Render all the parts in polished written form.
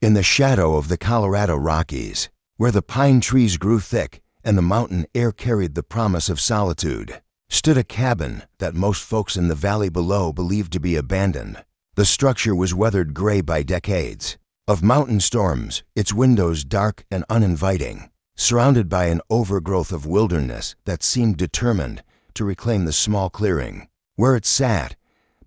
In the shadow of the Colorado Rockies, where the pine trees grew thick and the mountain air carried the promise of solitude, stood a cabin that most folks in the valley below believed to be abandoned. The structure was weathered gray by decades of mountain storms, its windows dark and uninviting, surrounded by an overgrowth of wilderness that seemed determined to reclaim the small clearing where it sat.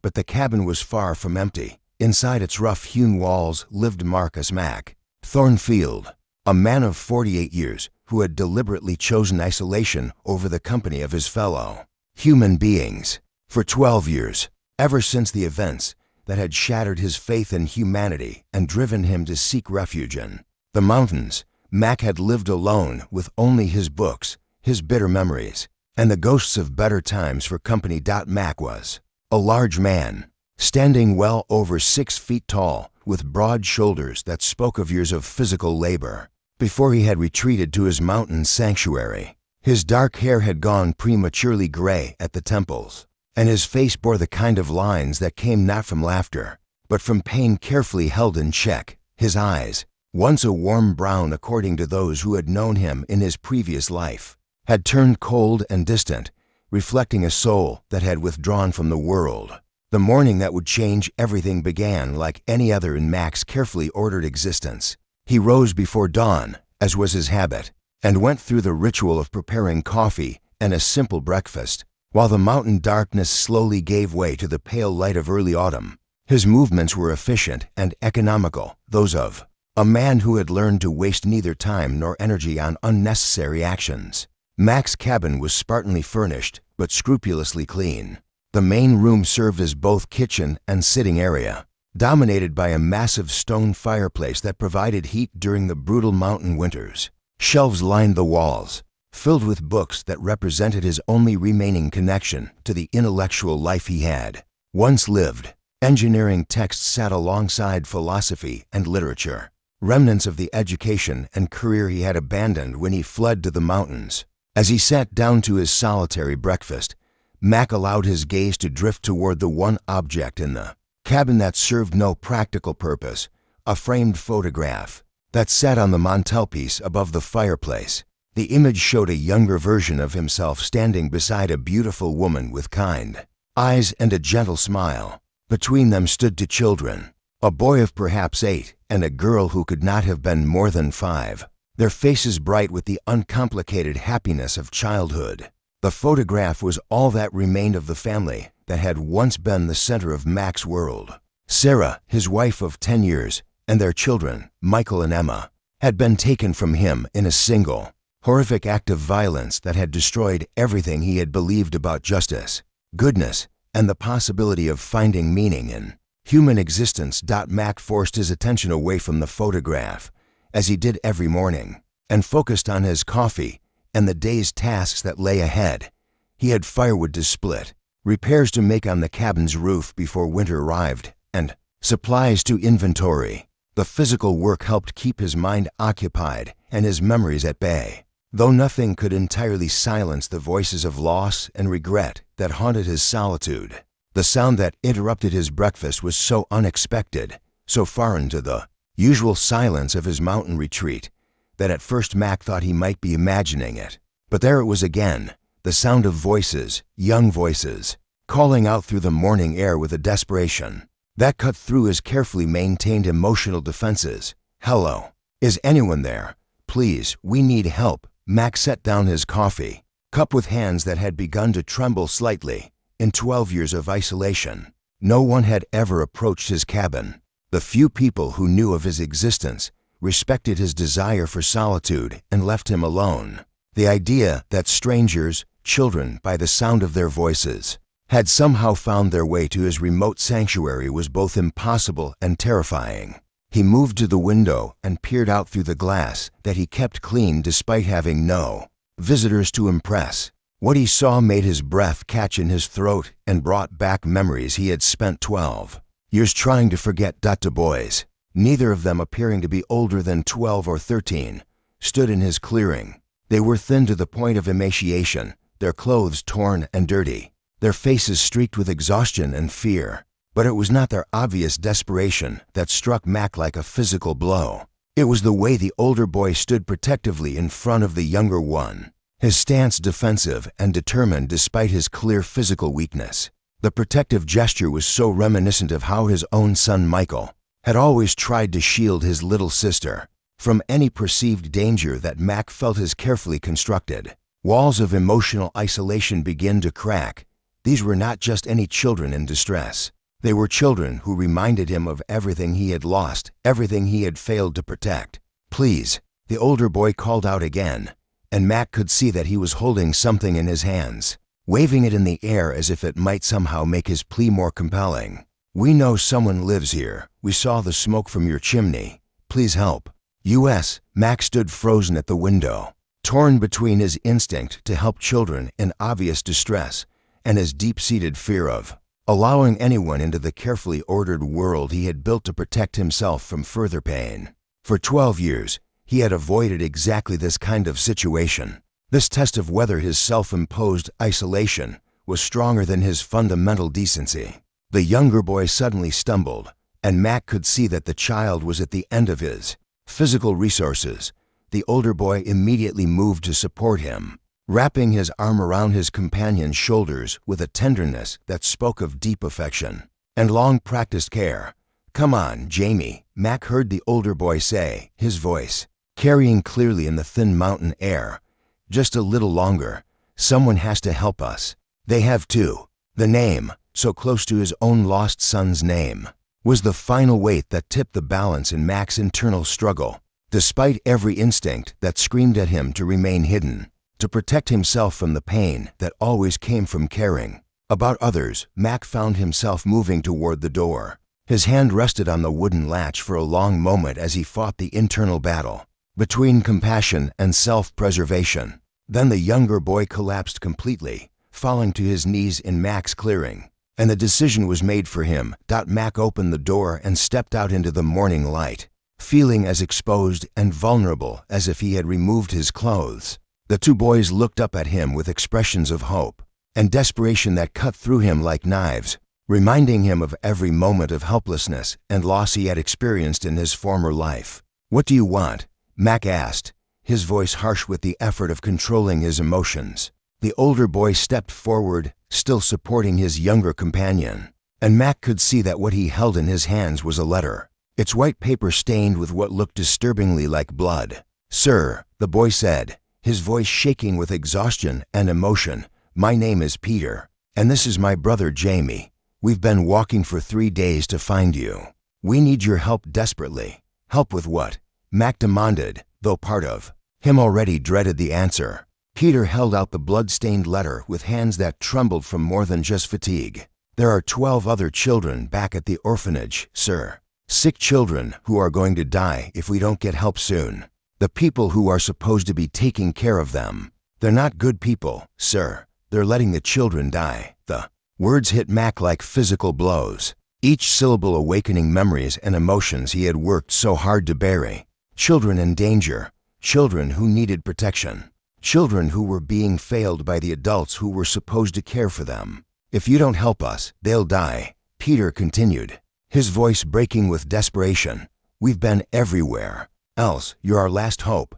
But the cabin was far from empty. Inside its rough-hewn walls lived Marcus Mack Thornfield, a man of 48 years who had deliberately chosen isolation over the company of his fellow human beings. For 12 years, ever since the events that had shattered his faith in humanity and driven him to seek refuge in the mountains, Mack had lived alone with only his books, his bitter memories, and the ghosts of better times for company. Mack was a large man, standing well over 6 feet tall, with broad shoulders that spoke of years of physical labor before he had retreated to his mountain sanctuary. His dark hair had gone prematurely gray at the temples, and his face bore the kind of lines that came not from laughter, but from pain carefully held in check. His eyes, once a warm brown according to those who had known him in his previous life, had turned cold and distant, reflecting a soul that had withdrawn from the world. The morning that would change everything began like any other in Mack's carefully ordered existence. He rose before dawn, as was his habit, and went through the ritual of preparing coffee and a simple breakfast, while the mountain darkness slowly gave way to the pale light of early autumn. His movements were efficient and economical, those of a man who had learned to waste neither time nor energy on unnecessary actions. Mack's cabin was spartanly furnished, but scrupulously clean. The main room served as both kitchen and sitting area, dominated by a massive stone fireplace that provided heat during the brutal mountain winters. Shelves lined the walls, filled with books that represented his only remaining connection to the intellectual life he had once lived. Engineering texts sat alongside philosophy and literature, remnants of the education and career he had abandoned when he fled to the mountains. As he sat down to his solitary breakfast, Mack allowed his gaze to drift toward the one object in the cabin that served no practical purpose, a framed photograph that sat on the mantelpiece above the fireplace. The image showed a younger version of himself standing beside a beautiful woman with kind eyes and a gentle smile. Between them stood 2 children, a boy of perhaps 8 and a girl who could not have been more than 5, their faces bright with the uncomplicated happiness of childhood. The photograph was all that remained of the family that had once been the center of Mack's world. Sarah, his wife of 10 years, and their children, Michael and Emma, had been taken from him in a single, horrific act of violence that had destroyed everything he had believed about justice, goodness, and the possibility of finding meaning in human existence. Mack forced his attention away from the photograph, as he did every morning, and focused on his coffee and the day's tasks that lay ahead. He had firewood to split, repairs to make on the cabin's roof before winter arrived, and supplies to inventory. The physical work helped keep his mind occupied and his memories at bay, though nothing could entirely silence the voices of loss and regret that haunted his solitude. The sound that interrupted his breakfast was so unexpected, so foreign to the usual silence of his mountain retreat, that at first Mack thought he might be imagining it. But there it was again, the sound of voices, young voices, calling out through the morning air with a desperation that cut through his carefully maintained emotional defenses. "Hello? Is anyone there? Please, we need help." Mack set down his coffee cup with hands that had begun to tremble slightly. In 12 years of isolation, no one had ever approached his cabin. The few people who knew of his existence respected his desire for solitude and left him alone. The idea that strangers, children by the sound of their voices, had somehow found their way to his remote sanctuary was both impossible and terrifying. He moved to the window and peered out through the glass that he kept clean despite having no visitors to impress. What he saw made his breath catch in his throat and brought back memories he had spent 12 years trying to forget. 2 boys, neither of them appearing to be older than 12 or 13, stood in his clearing. They were thin to the point of emaciation, their clothes torn and dirty, their faces streaked with exhaustion and fear. But it was not their obvious desperation that struck Mac like a physical blow. It was the way the older boy stood protectively in front of the younger one, his stance defensive and determined despite his clear physical weakness. The protective gesture was so reminiscent of how his own son Michael had always tried to shield his little sister from any perceived danger that Mac felt his carefully constructed walls of emotional isolation begin to crack. These were not just any children in distress. They were children who reminded him of everything he had lost, everything he had failed to protect. "Please," the older boy called out again, and Mac could see that he was holding something in his hands, waving it in the air as if it might somehow make his plea more compelling. "We know someone lives here. We saw the smoke from your chimney. Please help." U.S. Mac stood frozen at the window, torn between his instinct to help children in obvious distress and his deep-seated fear of allowing anyone into the carefully ordered world he had built to protect himself from further pain. For 12 years, he had avoided exactly this kind of situation, this test of whether his self-imposed isolation was stronger than his fundamental decency. The younger boy suddenly stumbled, and Mac could see that the child was at the end of his physical resources. The older boy immediately moved to support him, wrapping his arm around his companion's shoulders with a tenderness that spoke of deep affection and long-practiced care. "Come on, Jamie," Mac heard the older boy say, his voice carrying clearly in the thin mountain air. "Just a little longer. Someone has to help us." They have to. The name, so close to his own lost son's name, was the final weight that tipped the balance in Mac's internal struggle. Despite every instinct that screamed at him to remain hidden, to protect himself from the pain that always came from caring about others, Mac found himself moving toward the door. His hand rested on the wooden latch for a long moment as he fought the internal battle between compassion and self-preservation. Then the younger boy collapsed completely, falling to his knees in Mac's clearing, and the decision was made for him. Mac opened the door and stepped out into the morning light, feeling as exposed and vulnerable as if he had removed his clothes. The two boys looked up at him with expressions of hope and desperation that cut through him like knives, reminding him of every moment of helplessness and loss he had experienced in his former life. "What do you want?" Mac asked, his voice harsh with the effort of controlling his emotions. The older boy stepped forward, still supporting his younger companion, and Mac could see that what he held in his hands was a letter, its white paper stained with what looked disturbingly like blood. "Sir," the boy said, his voice shaking with exhaustion and emotion, "my name is Peter, and this is my brother Jamie. We've been walking for 3 days to find you. We need your help desperately." "Help with what?" Mac demanded, though part of him already dreaded the answer. Peter held out the blood-stained letter with hands that trembled from more than just fatigue. "There are 12 other children back at the orphanage, sir. Sick children who are going to die if we don't get help soon. The people who are supposed to be taking care of them. They're not good people, sir. They're letting the children die." The words hit Mac like physical blows, each syllable awakening memories and emotions he had worked so hard to bury. Children in danger, children who needed protection, children who were being failed by the adults who were supposed to care for them. "If you don't help us, they'll die," Peter continued, his voice breaking with desperation. "We've been everywhere. Else, you're our last hope."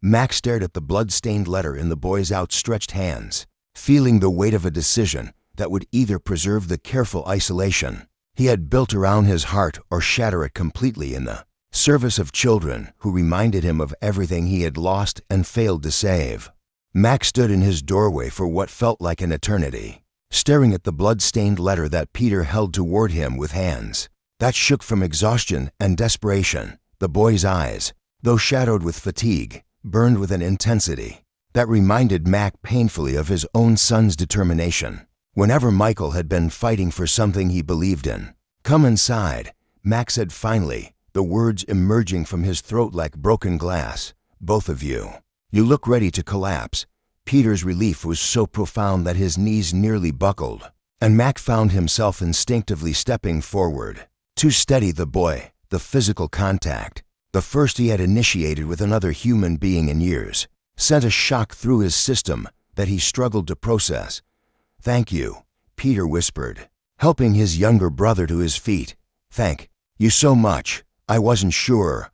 Mac stared at the blood-stained letter in the boy's outstretched hands, feeling the weight of a decision that would either preserve the careful isolation he had built around his heart or shatter it completely in the service of children who reminded him of everything he had lost and failed to save. Mac stood in his doorway for what felt like an eternity, staring at the blood-stained letter that Peter held toward him with hands that shook from exhaustion and desperation. The boy's eyes, though shadowed with fatigue, burned with an intensity that reminded Mac painfully of his own son's determination whenever Michael had been fighting for something he believed in. "Come inside," Mac said finally, the words emerging from his throat like broken glass. "Both of you. You look ready to collapse." Peter's relief was so profound that his knees nearly buckled, and Mac found himself instinctively stepping forward to steady the boy. The physical contact, the first he had initiated with another human being in years, sent a shock through his system that he struggled to process. "Thank you," Peter whispered, helping his younger brother to his feet. "Thank you so much. I wasn't sure.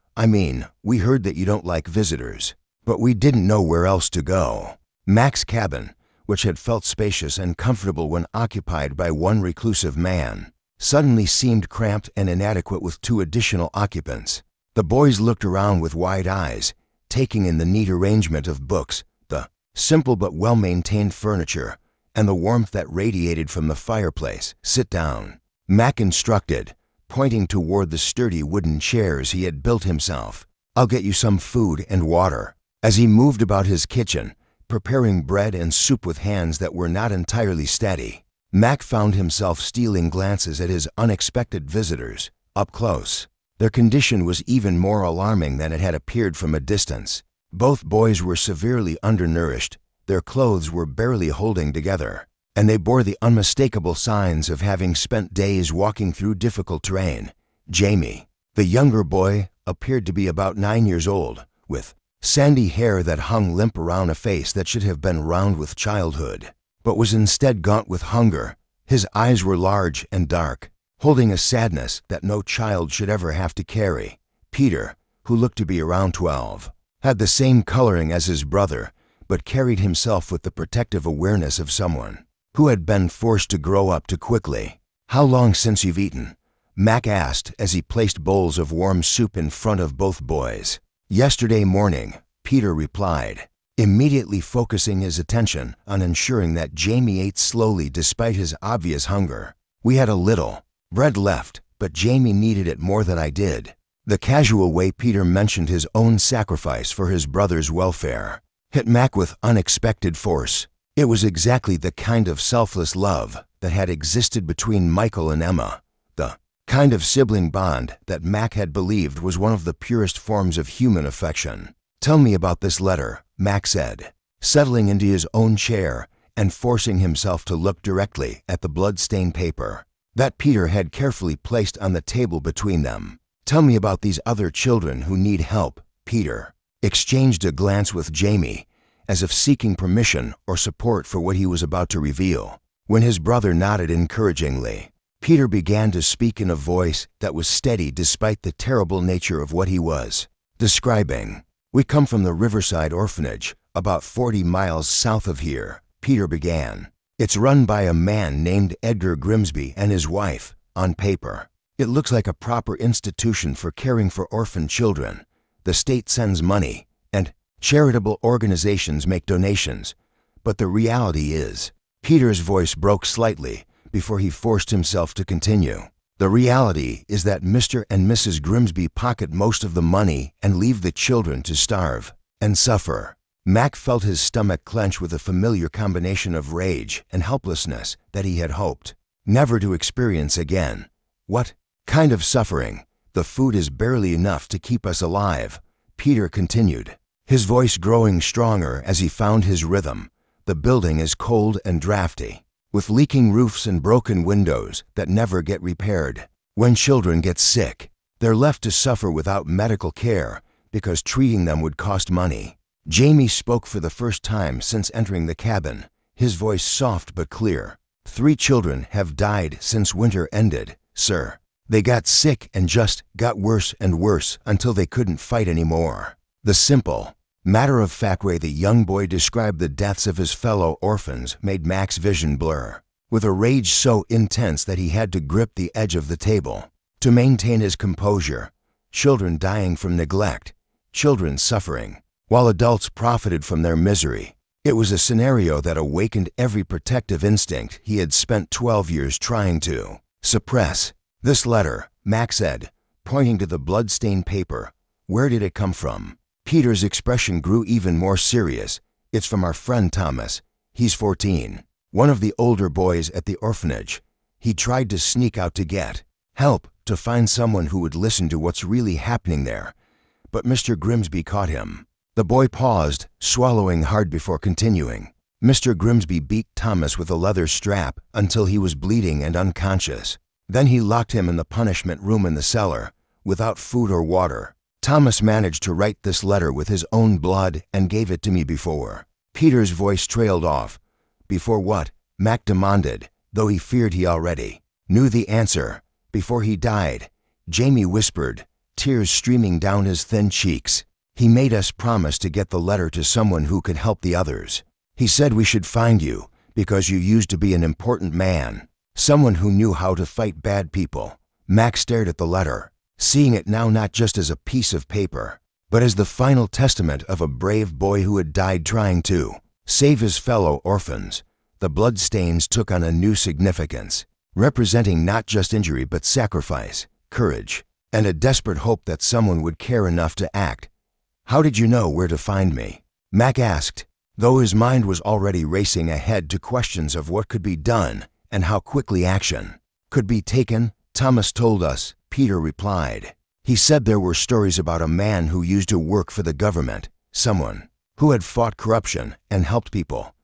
We heard that you don't like visitors, but we didn't know where else to go." Mac's cabin, which had felt spacious and comfortable when occupied by one reclusive man, suddenly seemed cramped and inadequate with 2 additional occupants. The boys looked around with wide eyes, taking in the neat arrangement of books, the simple but well-maintained furniture, and the warmth that radiated from the fireplace. "Sit down," Mac instructed, pointing toward the sturdy wooden chairs he had built himself. "I'll get you some food and water." As he moved about his kitchen, preparing bread and soup with hands that were not entirely steady, Mac found himself stealing glances at his unexpected visitors, up close. Their condition was even more alarming than it had appeared from a distance. Both boys were severely undernourished, their clothes were barely holding together, and they bore the unmistakable signs of having spent days walking through difficult terrain. Jamie, the younger boy, appeared to be about 9 years old, with sandy hair that hung limp around a face that should have been round with childhood, but was instead gaunt with hunger. His eyes were large and dark, holding a sadness that no child should ever have to carry. Peter, who looked to be around 12, had the same coloring as his brother, but carried himself with the protective awareness of someone who had been forced to grow up too quickly. "How long since you've eaten?" Mac asked as he placed bowls of warm soup in front of both boys. "Yesterday morning," Peter replied, immediately focusing his attention on ensuring that Jamie ate slowly despite his obvious hunger. "We had a little bread left, but Jamie needed it more than I did." The casual way Peter mentioned his own sacrifice for his brother's welfare hit Mac with unexpected force. It was exactly the kind of selfless love that had existed between Michael and Emma, the kind of sibling bond that Mac had believed was one of the purest forms of human affection. "Tell me about this letter," Mac said, settling into his own chair and forcing himself to look directly at the blood-stained paper that Peter had carefully placed on the table between them. "Tell me about these other children who need help." Peter exchanged a glance with Jamie, as if seeking permission or support for what he was about to reveal. When his brother nodded encouragingly, Peter began to speak in a voice that was steady despite the terrible nature of what he was describing. "We come from the Riverside Orphanage, about 40 miles south of here," Peter began. "It's run by a man named Edgar Grimsby and his wife. On paper, it looks like a proper institution for caring for orphan children. The state sends money, and charitable organizations make donations. But the reality is," Peter's voice broke slightly before he forced himself to continue, "the reality is that Mr. and Mrs. Grimsby pocket most of the money and leave the children to starve and suffer." Mac felt his stomach clench with a familiar combination of rage and helplessness that he had hoped never to experience again. "What kind of suffering? The food is barely enough to keep us alive," Peter continued, his voice growing stronger as he found his rhythm. "The building is cold and drafty, with leaking roofs and broken windows that never get repaired. When children get sick, they're left to suffer without medical care because treating them would cost money." Jamie spoke for the first time since entering the cabin, his voice soft but clear. "3 children have died since winter ended, sir. They got sick and just got worse and worse until they couldn't fight anymore." The simple, matter-of-fact way the young boy described the deaths of his fellow orphans made Mac's vision blur, with a rage so intense that he had to grip the edge of the table to maintain his composure. Children dying from neglect, children suffering, while adults profited from their misery. It was a scenario that awakened every protective instinct he had spent 12 years trying to suppress. "This letter," Mac said, pointing to the blood-stained paper. "Where did it come from?" Peter's expression grew even more serious. "It's from our friend Thomas. He's 14, one of the older boys at the orphanage. He tried to sneak out to get help, to find someone who would listen to what's really happening there, but Mr. Grimsby caught him." The boy paused, swallowing hard before continuing. "Mr. Grimsby beat Thomas with a leather strap until he was bleeding and unconscious. Then he locked him in the punishment room in the cellar, without food or water. Thomas managed to write this letter with his own blood and gave it to me before." Peter's voice trailed off. "Before what?" Mac demanded, though he feared he already knew the answer. Before he died, Jamie whispered, tears streaming down his thin cheeks. He made us promise to get the letter to someone who could help the others. He said we should find you because you used to be an important man, someone who knew how to fight bad people. Mac stared at the letter, seeing it now not just as a piece of paper, but as the final testament of a brave boy who had died trying to save his fellow orphans. The bloodstains took on a new significance, representing not just injury but sacrifice, courage, and a desperate hope that someone would care enough to act. "How did you know where to find me?" Mac asked, though his mind was already racing ahead to questions of what could be done and how quickly action could be taken. "Thomas told us," Peter replied. "He said there were stories about a man who used to work for the government, someone who had fought corruption and helped people.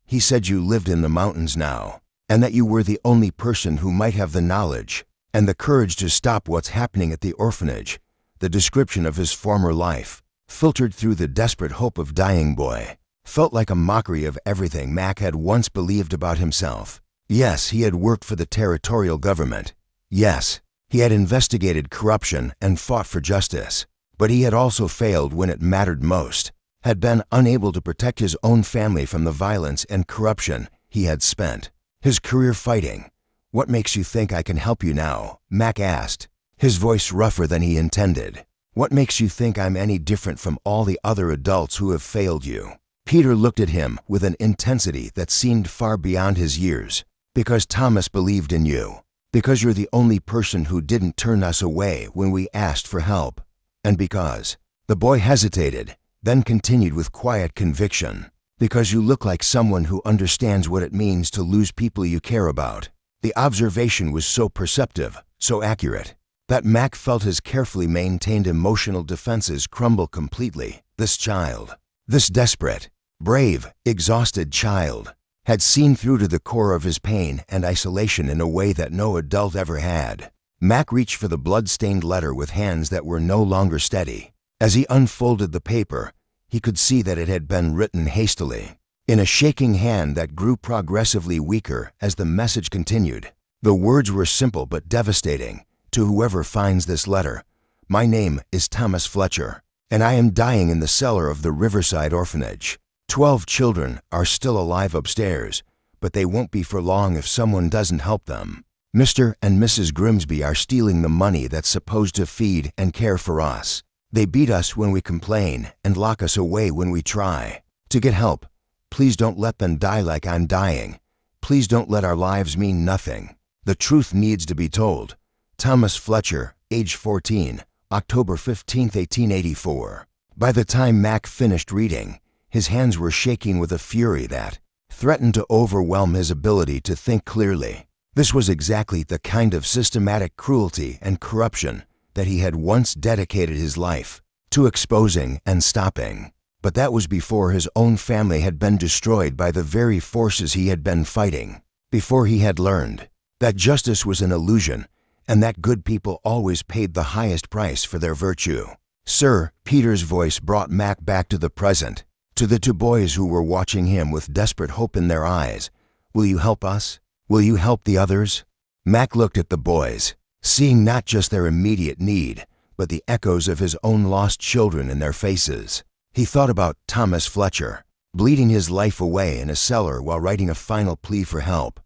He said you lived in the mountains now, and that you were the only person who might have the knowledge and the courage to stop what's happening at the orphanage." The description of his former life, filtered through the desperate hope of dying boy, felt like a mockery of everything Mac had once believed about himself. Yes, he had worked for the territorial government. Yes, he had investigated corruption and fought for justice. But he had also failed when it mattered most, had been unable to protect his own family from the violence and corruption he had spent his career fighting. "What makes you think I can help you now?" Mac asked, his voice rougher than he intended. "What makes you think I'm any different from all the other adults who have failed you?" Peter looked at him with an intensity that seemed far beyond his years. "Because Thomas believed in you. Because you're the only person who didn't turn us away when we asked for help. And because—" The boy hesitated, then continued with quiet conviction, "because you look like someone who understands what it means to lose people you care about." The observation was so perceptive, so accurate, that Mac felt his carefully maintained emotional defenses crumble completely. This child, this desperate, brave, exhausted child, had seen through to the core of his pain and isolation in a way that no adult ever had. Mac reached for the blood-stained letter with hands that were no longer steady. As he unfolded the paper, he could see that it had been written hastily, in a shaking hand that grew progressively weaker as the message continued. The words were simple but devastating. "To whoever finds this letter, my name is Thomas Fletcher, and I am dying in the cellar of the Riverside Orphanage. 12 children are still alive upstairs, but they won't be for long if someone doesn't help them. Mr. and Mrs. Grimsby are stealing the money that's supposed to feed and care for us. They beat us when we complain and lock us away when we try to get help. Please don't let them die like I'm dying. Please don't let our lives mean nothing. The truth needs to be told. Thomas Fletcher, age 14, October 15, 1884. By the time Mac finished reading, his hands were shaking with a fury that threatened to overwhelm his ability to think clearly. This was exactly the kind of systematic cruelty and corruption that he had once dedicated his life to exposing and stopping. But that was before his own family had been destroyed by the very forces he had been fighting, before he had learned that justice was an illusion and that good people always paid the highest price for their virtue. "Sir," Peter's voice brought Mac back to the present, to the two boys who were watching him with desperate hope in their eyes. "Will you help us? Will you help the others?" Mac looked at the boys, seeing not just their immediate need, but the echoes of his own lost children in their faces. He thought about Thomas Fletcher, bleeding his life away in a cellar while writing a final plea for help.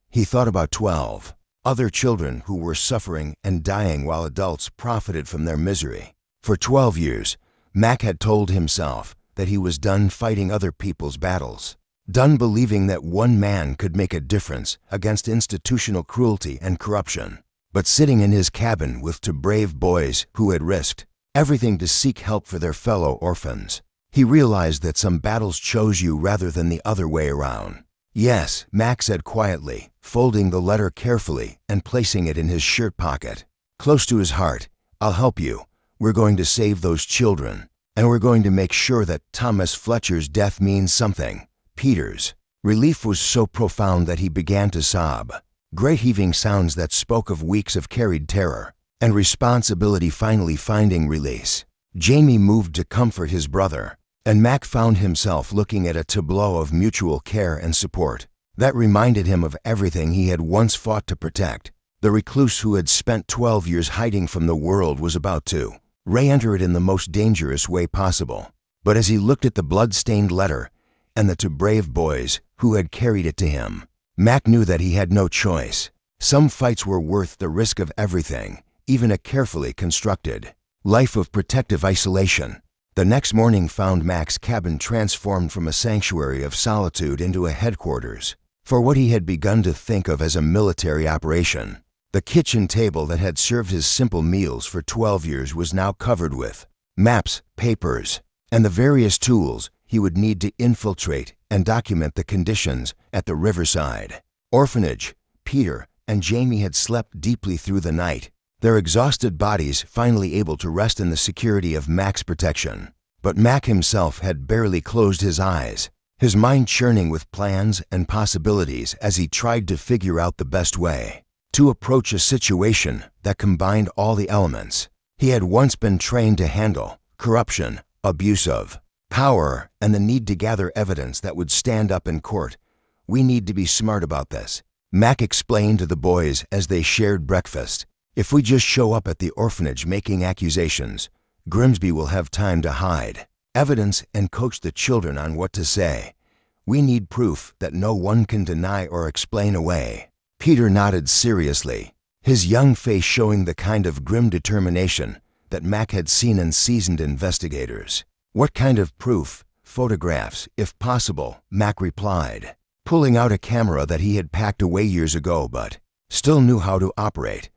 He thought about 12 other children who were suffering and dying while adults profited from their misery. For 12 years, Mac had told himself that he was done fighting other people's battles, done believing that one man could make a difference against institutional cruelty and corruption. But sitting in his cabin with two brave boys who had risked everything to seek help for their fellow orphans, he realized that some battles chose you rather than the other way around. "Yes," Mac said quietly, folding the letter carefully and placing it in his shirt pocket. Close to his heart, "I'll help you. We're going to save those children, and we're going to make sure that Thomas Fletcher's death means something." Peter's relief was so profound that he began to sob. Great heaving sounds that spoke of weeks of carried terror and responsibility finally finding release. Jamie moved to comfort his brother, and Mac found himself looking at a tableau of mutual care and support that reminded him of everything he had once fought to protect. The recluse who had spent 12 years hiding from the world was about to re-enter it in the most dangerous way possible. But as he looked at the blood-stained letter and the two brave boys who had carried it to him, Mac knew that he had no choice. Some fights were worth the risk of everything, even a carefully constructed life of protective isolation. The next morning found Mac's cabin transformed from a sanctuary of solitude into a headquarters for what he had begun to think of as a military operation. The kitchen table that had served his simple meals for 12 years was now covered with maps, papers, and the various tools he would need to infiltrate and document the conditions at the riverside orphanage. Peter and Jamie had slept deeply through the night, their exhausted bodies finally able to rest in the security of Mac's protection. But Mac himself had barely closed his eyes, his mind churning with plans and possibilities as he tried to figure out the best way to approach a situation that combined all the elements he had once been trained to handle: corruption, abuse of power, and the need to gather evidence that would stand up in court. "We need to be smart about this," Mac explained to the boys as they shared breakfast. "If we just show up at the orphanage making accusations, Grimsby will have time to hide evidence and coach the children on what to say. We need proof that no one can deny or explain away." Peter nodded seriously, his young face showing the kind of grim determination that Mac had seen in seasoned investigators. "What kind of proof?" "Photographs, if possible," Mac replied, pulling out a camera that he had packed away years ago but still knew how to operate.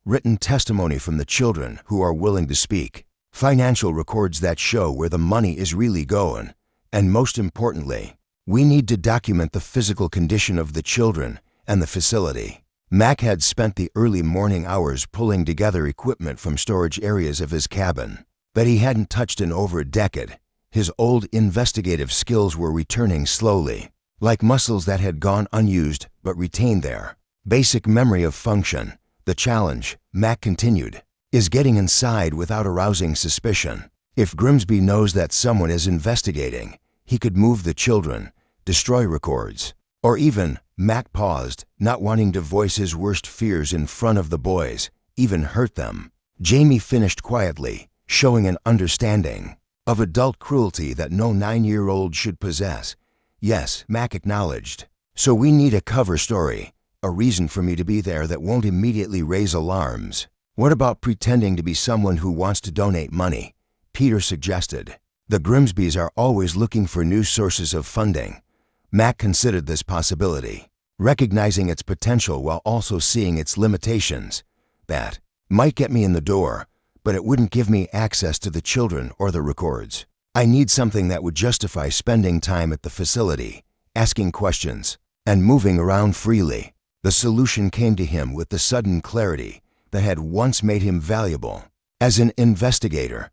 "Written testimony from the children who are willing to speak. Financial records that show where the money is really going. And most importantly, we need to document the physical condition of the children and the facility." Mac had spent the early morning hours pulling together equipment from storage areas of his cabin that he hadn't touched in over a decade. His old investigative skills were returning slowly, like muscles that had gone unused but retained their basic memory of function. "The challenge," Mac continued, "is getting inside without arousing suspicion. If Grimsby knows that someone is investigating, he could move the children, destroy records, or even—" Mac paused, not wanting to voice his worst fears in front of the boys, "even hurt them." Jamie finished quietly, showing an understanding of adult cruelty that no 9-year-old should possess. "Yes," Mac acknowledged. "So we need a cover story, a reason for me to be there that won't immediately raise alarms." "What about pretending to be someone who wants to donate money?" Peter suggested. "The Grimsbys are always looking for new sources of funding." Mac considered this possibility, recognizing its potential while also seeing its limitations. "That might get me in the door, but it wouldn't give me access to the children or the records. I need something that would justify spending time at the facility, asking questions, and moving around freely." The solution came to him with the sudden clarity that had once made him valuable as an investigator.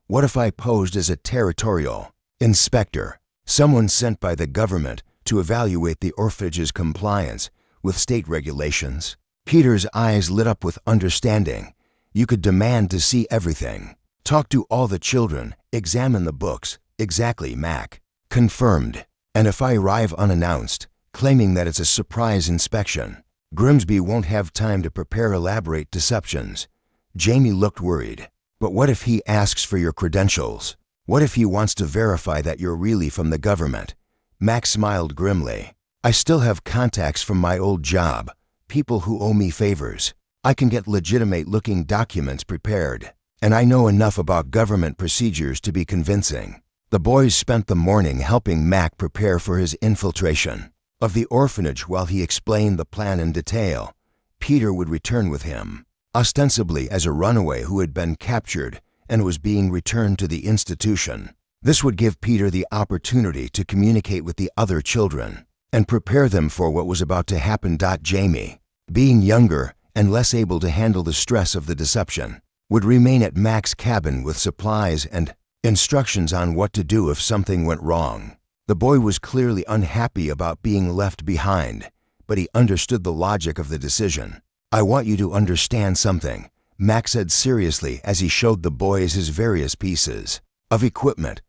"What if I posed as a territorial inspector, someone sent by the government to evaluate the orphanage's compliance with state regulations?" Peter's eyes lit up with understanding. "You could demand to see everything, talk to all the children, examine the books." "Exactly," Mac confirmed. "And if I arrive unannounced, claiming that it's a surprise inspection, Grimsby won't have time to prepare elaborate deceptions." Jamie looked worried. "But what if he asks for your credentials? What if he wants to verify that you're really from the government?" Max smiled grimly. "I still have contacts from my old job, people who owe me favors. I can get legitimate-looking documents prepared, and I know enough about government procedures to be convincing." The boys spent the morning helping Mac prepare for his infiltration of the orphanage while he explained the plan in detail. Peter would return with him, ostensibly as a runaway who had been captured and was being returned to the institution. This would give Peter the opportunity to communicate with the other children and prepare them for what was about to happen. Jamie, being younger and less able to handle the stress of the deception, would remain at Mac's cabin with supplies and instructions on what to do if something went wrong. The boy was clearly unhappy about being left behind, but he understood the logic of the decision. "I want you to understand something," Mac said seriously as he showed the boys his various pieces of equipment.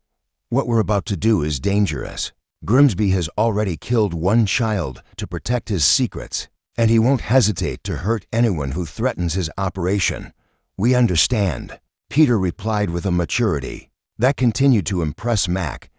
"What we're about to do is dangerous. Grimsby has already killed one child to protect his secrets. and he won't hesitate to hurt anyone who threatens his operation. We understand, Peter replied with a maturity that continued to impress Mac.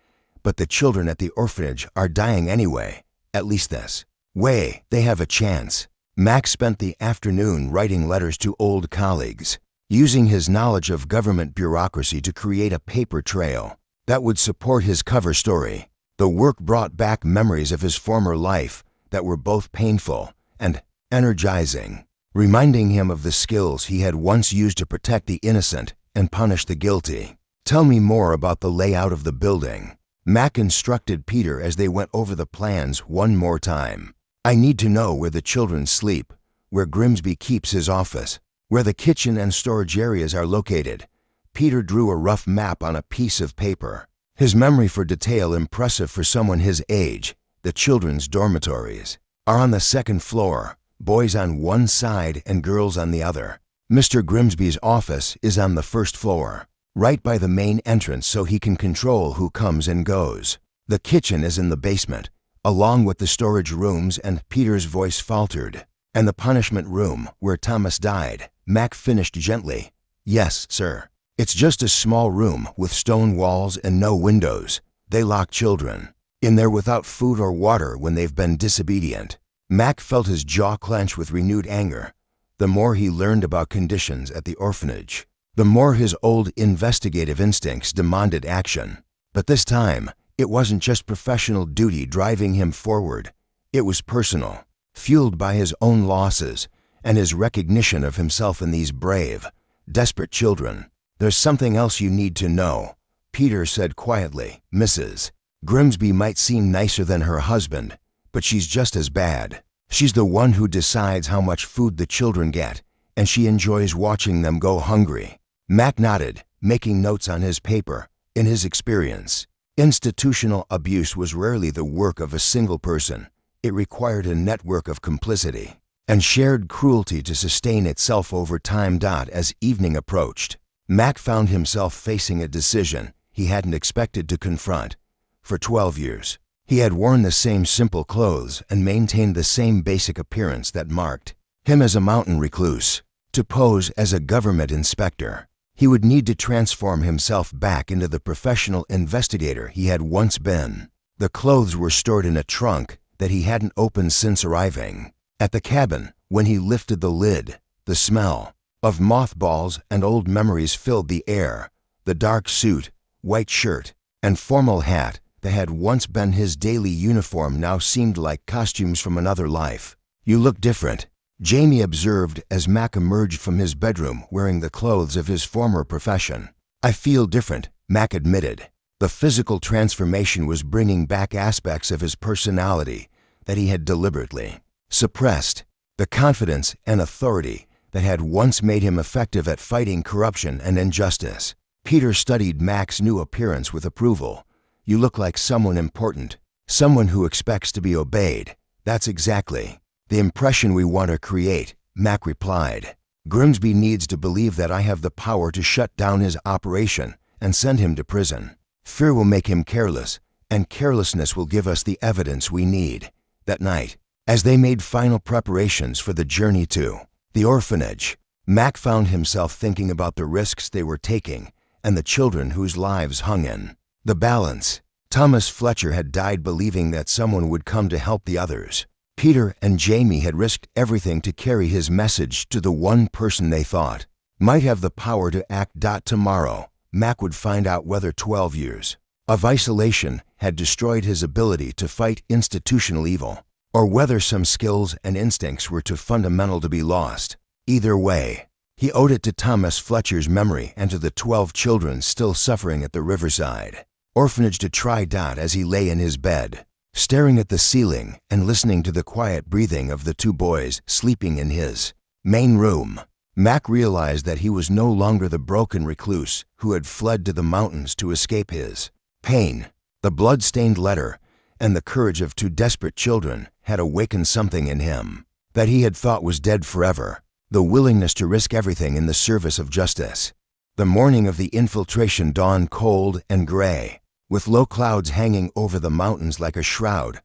But the children at the orphanage are dying anyway. At least this way, they have a chance. Mac spent the afternoon writing letters to old colleagues, using his knowledge of government bureaucracy to create a paper trail that would support his cover story. The work brought back memories of his former life that were both painful and energizing, reminding him of the skills he had once used to protect the innocent and punish the guilty. Tell me more about the layout of the building, Mac instructed Peter as they went over the plans one more time. I need to know where the children sleep, where Grimsby keeps his office, where the kitchen and storage areas are located. Peter drew a rough map on a piece of paper, his memory for detail impressive for someone his age. The children's dormitories are on the second floor, boys on one side and girls on the other. Mr. Grimsby's office is on the first floor, right by the main entrance so he can control who comes and goes. The kitchen is in the basement, along with the storage rooms, and Peter's voice faltered. And the punishment room where Thomas died, Mac finished gently. Yes, sir. It's just a small room with stone walls and no windows. They lock children in there without food or water when they've been disobedient. Mac felt his jaw clench with renewed anger. The more he learned about conditions at the orphanage, the more his old investigative instincts demanded action. But this time, it wasn't just professional duty driving him forward. It was personal, fueled by his own losses and his recognition of himself in these brave, desperate children. There's something else you need to know, Peter said quietly. Mrs. Grimsby might seem nicer than her husband, but she's just as bad. She's the one who decides how much food the children get, and she enjoys watching them go hungry. Mac nodded, making notes on his paper. In his experience, institutional abuse was rarely the work of a single person. It required a network of complicity and shared cruelty to sustain itself over time. As evening approached, Mac found himself facing a decision he hadn't expected to confront. For 12 years, he had worn the same simple clothes and maintained the same basic appearance that marked him as a mountain recluse. To pose as a government inspector, he would need to transform himself back into the professional investigator he had once been. The clothes were stored in a trunk that he hadn't opened since arriving at the cabin. When he lifted the lid, the smell of mothballs and old memories filled the air. The dark suit, white shirt, and formal hat that had once been his daily uniform now seemed like costumes from another life. You look different, Jamie observed as Mac emerged from his bedroom wearing the clothes of his former profession. I feel different, Mac admitted. The physical transformation was bringing back aspects of his personality that he had deliberately suppressed. The confidence and authority that had once made him effective at fighting corruption and injustice. Peter studied Mac's new appearance with approval. You look like someone important, someone who expects to be obeyed. That's exactly the impression we want to create, Mac replied. Grimsby needs to believe that I have the power to shut down his operation and send him to prison. Fear will make him careless, and carelessness will give us the evidence we need. That night, as they made final preparations for the journey to the orphanage, Mac found himself thinking about the risks they were taking and the children whose lives hung in the balance. Thomas Fletcher had died believing that someone would come to help the others. Peter and Jamie had risked everything to carry his message to the one person they thought might have the power to act. Tomorrow, Mac would find out whether 12 years of isolation had destroyed his ability to fight institutional evil, or whether some skills and instincts were too fundamental to be lost. Either way, he owed it to Thomas Fletcher's memory and to the 12 children still suffering at the riverside orphanage to try. As he lay in his bed, staring at the ceiling and listening to the quiet breathing of the 2 boys sleeping in his main room, Mac realized that he was no longer the broken recluse who had fled to the mountains to escape his pain. The blood-stained letter and the courage of 2 desperate children had awakened something in him that he had thought was dead forever, the willingness to risk everything in the service of justice. The morning of the infiltration dawned cold and gray, with low clouds hanging over the mountains like a shroud.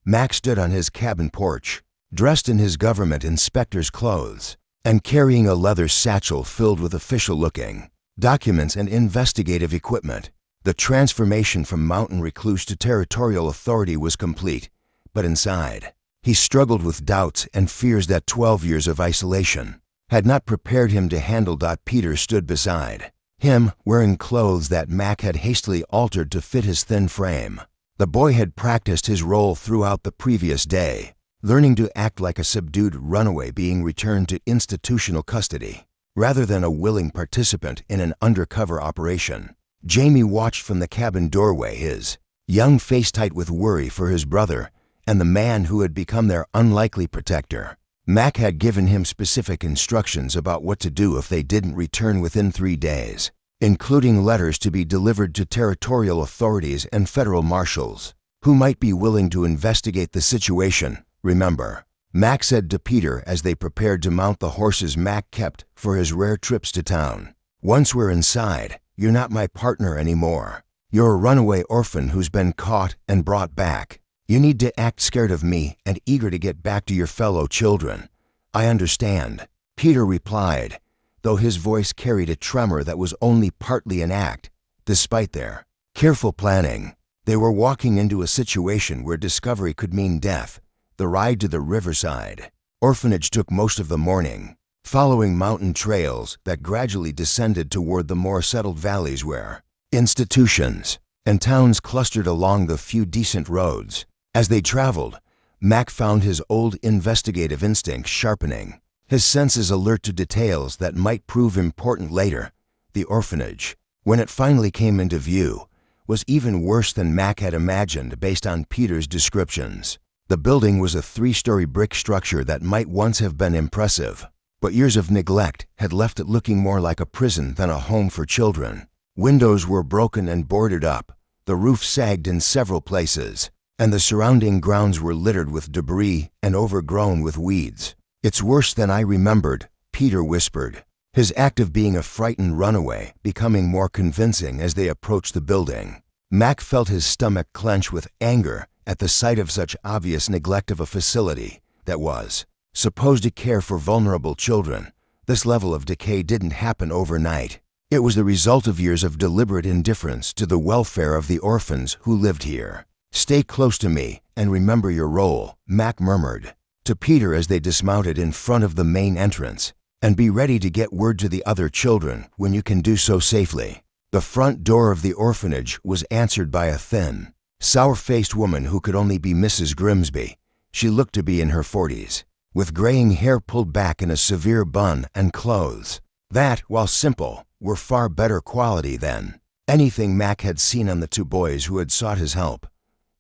Mac stood on his cabin porch, dressed in his government inspector's clothes, and carrying a leather satchel filled with official-looking documents and investigative equipment. The transformation from mountain recluse to territorial authority was complete, but inside, he struggled with doubts and fears that 12 years of isolation had not prepared him to handle. Peter stood beside him, wearing clothes that Mac had hastily altered to fit his thin frame. The boy had practiced his role throughout the previous day, learning to act like a subdued runaway being returned to institutional custody, rather than a willing participant in an undercover operation. Jamie watched from the cabin doorway, his young face tight with worry for his brother and the man who had become their unlikely protector. Mac had given him specific instructions about what to do if they didn't return within 3 days, including letters to be delivered to territorial authorities and federal marshals, who might be willing to investigate the situation. Remember, Mac said to Peter as they prepared to mount the horses Mac kept for his rare trips to town. "Once we're inside, you're not my partner anymore. You're a runaway orphan who's been caught and brought back. You need to act scared of me and eager to get back to your fellow children." "I understand," Peter replied, though his voice carried a tremor that was only partly an act. Despite their careful planning, they were walking into a situation where discovery could mean death. The ride to the riverside orphanage took most of the morning, following mountain trails that gradually descended toward the more settled valleys where institutions and towns clustered along the few decent roads. As they traveled, Mac found his old investigative instincts sharpening, his senses alert to details that might prove important later. The orphanage, when it finally came into view, was even worse than Mac had imagined based on Peter's descriptions. The building was a 3-story brick structure that might once have been impressive, but years of neglect had left it looking more like a prison than a home for children. Windows were broken and boarded up, the roof sagged in several places, and the surrounding grounds were littered with debris and overgrown with weeds. "It's worse than I remembered," Peter whispered, his act of being a frightened runaway becoming more convincing as they approached the building. Mac felt his stomach clench with anger at the sight of such obvious neglect of a facility that was supposed to care for vulnerable children. This level of decay didn't happen overnight. It was the result of years of deliberate indifference to the welfare of the orphans who lived here. "Stay close to me and remember your role," Mac murmured to Peter as they dismounted in front of the main entrance. "And be ready to get word to the other children when you can do so safely." The front door of the orphanage was answered by a thin, sour-faced woman who could only be Mrs. Grimsby. She looked to be in her 40s, with graying hair pulled back in a severe bun and clothes that, while simple, were far better quality than anything Mac had seen on the 2 boys who had sought his help.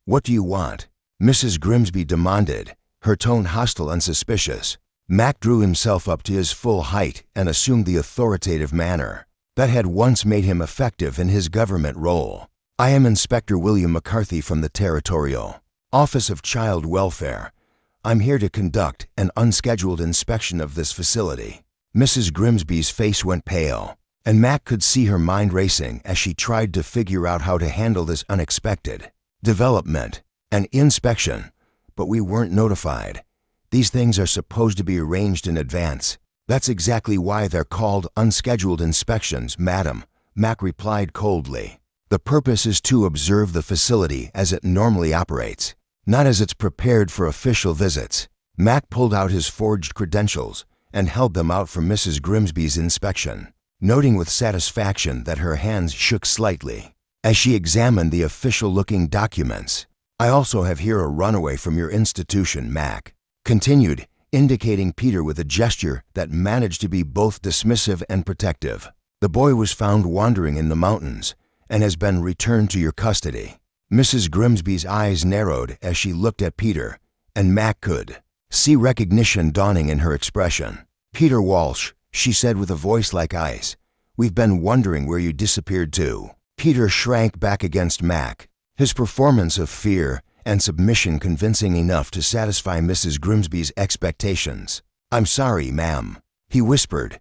"What do you want?" Mrs. Grimsby demanded, her tone hostile and suspicious. Mac drew himself up to his full height and assumed the authoritative manner that had once made him effective in his government role. "I am Inspector William McCarthy from the Territorial Office of Child Welfare. I'm here to conduct an unscheduled inspection of this facility." Mrs. Grimsby's face went pale, and Mac could see her mind racing as she tried to figure out how to handle this unexpected development. "An inspection, but we weren't notified. These things are supposed to be arranged in advance." "That's exactly why they're called unscheduled inspections, madam," Mac replied coldly. "The purpose is to observe the facility as it normally operates, not as it's prepared for official visits." Mac pulled out his forged credentials and held them out for Mrs. Grimsby's inspection, noting with satisfaction that her hands shook slightly as she examined the official-looking documents. "I also have here a runaway from your institution," Mac continued, indicating Peter with a gesture that managed to be both dismissive and protective. "The boy was found wandering in the mountains and has been returned to your custody." Mrs. Grimsby's eyes narrowed as she looked at Peter, and Mac could see recognition dawning in her expression. "Peter Walsh," she said with a voice like ice, "we've been wondering where you disappeared to." Peter shrank back against Mac, his performance of fear and submission convincing enough to satisfy Mrs. Grimsby's expectations. "I'm sorry, ma'am," he whispered.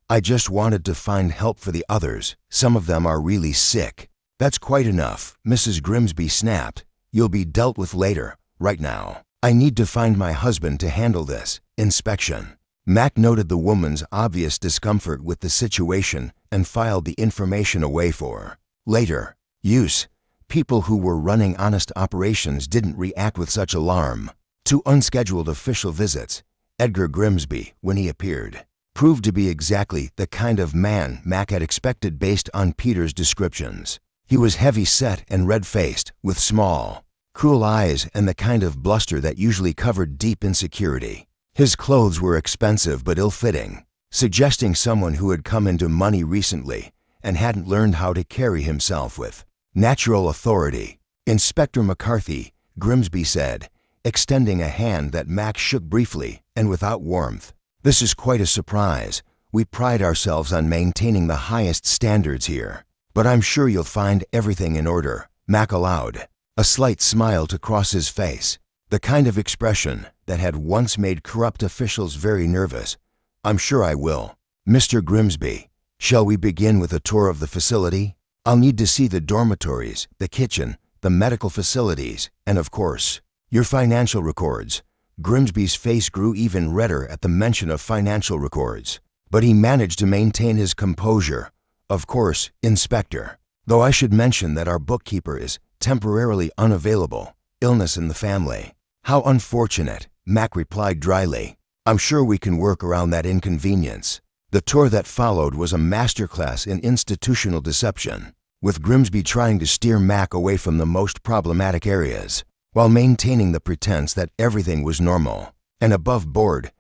"I just wanted to find help for the others. Some of them are really sick." "That's quite enough," Mrs. Grimsby snapped. "You'll be dealt with later. Right now, I need to find my husband to handle this inspection. Mac noted the woman's obvious discomfort with the situation and filed the information away for later use. People who were running honest operations didn't react with such alarm. 2 unscheduled official visits. Edgar Grimsby, when he appeared, proved to be exactly the kind of man Mac had expected based on Peter's descriptions. He was heavy-set and red-faced, with small, cruel eyes and the kind of bluster that usually covered deep insecurity. His clothes were expensive but ill-fitting, suggesting someone who had come into money recently and hadn't learned how to carry himself with natural authority. Inspector McCarthy, Grimsby said, extending a hand that Mac shook briefly and without warmth. This is quite a surprise. We pride ourselves on maintaining the highest standards here. But I'm sure you'll find everything in order, Mac allowed, a slight smile to cross his face, the kind of expression that had once made corrupt officials very nervous. I'm sure I will. Mr. Grimsby, shall we begin with a tour of the facility? I'll need to see the dormitories, the kitchen, the medical facilities, and of course, your financial records. Grimsby's face grew even redder at the mention of financial records, but he managed to maintain his composure. Of course, Inspector. Though I should mention that our bookkeeper is temporarily unavailable. Illness in the family. How unfortunate, Mac replied dryly. I'm sure we can work around that inconvenience. The tour that followed was a masterclass in institutional deception, with Grimsby trying to steer Mac away from the most problematic areas, while maintaining the pretense that everything was normal and above board.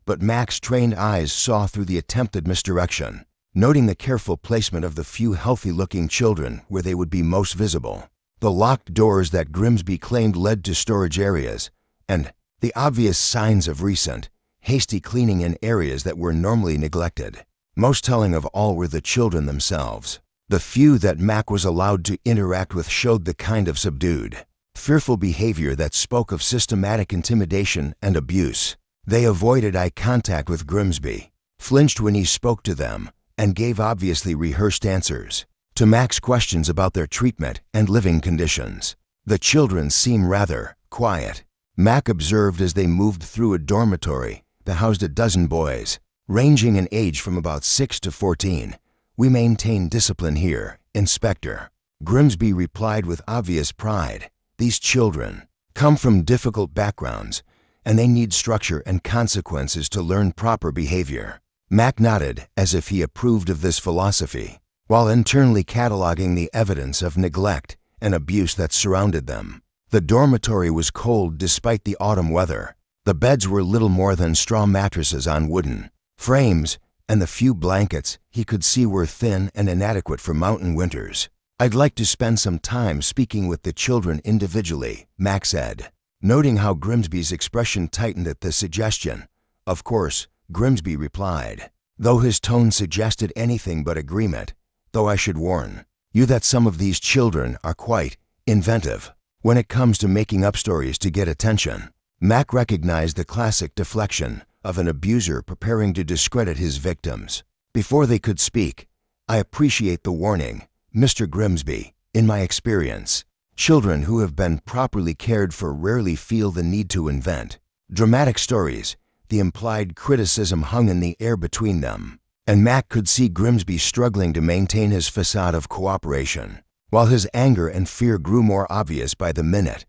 But Mac's trained eyes saw through the attempted misdirection, noting the careful placement of the few healthy-looking children where they would be most visible, the locked doors that Grimsby claimed led to storage areas, and the obvious signs of recent, hasty cleaning in areas that were normally neglected. Most telling of all were the children themselves. The few that Mac was allowed to interact with showed the kind of subdued, fearful behavior that spoke of systematic intimidation and abuse. They avoided eye contact with Grimsby, flinched when he spoke to them, and gave obviously rehearsed answers to Mac's questions about their treatment and living conditions. The children seemed rather quiet, Mac observed as they moved through a dormitory that housed a dozen boys, ranging in age from about 6 to 14. We maintain discipline here, Inspector. Grimsby replied with obvious pride. These children come from difficult backgrounds, and they need structure and consequences to learn proper behavior. Mac nodded as if he approved of this philosophy, while internally cataloging the evidence of neglect and abuse that surrounded them. The dormitory was cold despite the autumn weather. The beds were little more than straw mattresses on wooden frames, and the few blankets he could see were thin and inadequate for mountain winters. I'd like to spend some time speaking with the children individually, Mac said, noting how Grimsby's expression tightened at the suggestion. Of course, Grimsby replied, though his tone suggested anything but agreement, though I should warn you that some of these children are quite inventive when it comes to making up stories to get attention. Mac recognized the classic deflection of an abuser preparing to discredit his victims. Before they could speak, I appreciate the warning, Mr. Grimsby. In my experience, children who have been properly cared for rarely feel the need to invent dramatic stories. The implied criticism hung in the air between them, and Mac could see Grimsby struggling to maintain his facade of cooperation, while his anger and fear grew more obvious by the minute.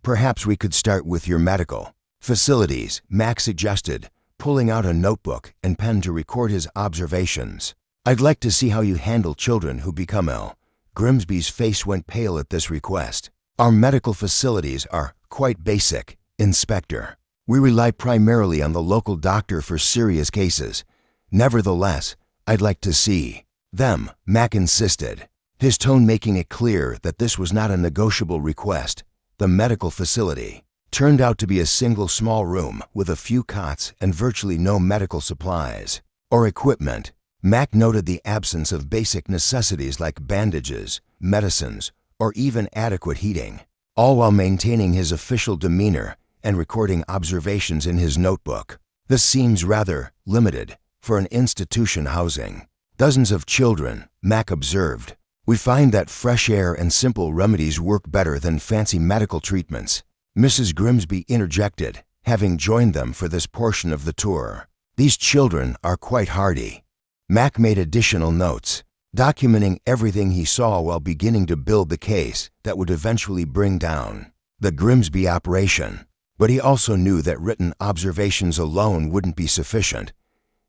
Perhaps we could start with your medical facilities, Mac suggested, pulling out a notebook and pen to record his observations. I'd like to see how you handle children who become ill. Grimsby's face went pale at this request. Our medical facilities are quite basic, Inspector. We rely primarily on the local doctor for serious cases. Nevertheless, I'd like to see them, Mac insisted, his tone making it clear that this was not a negotiable request. The medical facility turned out to be a single small room with a few cots and virtually no medical supplies or equipment. Mac noted the absence of basic necessities like bandages, medicines, or even adequate heating, all while maintaining his official demeanor and recording observations in his notebook. This seems rather limited for an institution housing dozens of children, Mac observed. We find that fresh air and simple remedies work better than fancy medical treatments. Mrs. Grimsby interjected, having joined them for this portion of the tour. "These children are quite hardy." Mac made additional notes, documenting everything he saw while beginning to build the case that would eventually bring down the Grimsby operation. But he also knew that written observations alone wouldn't be sufficient.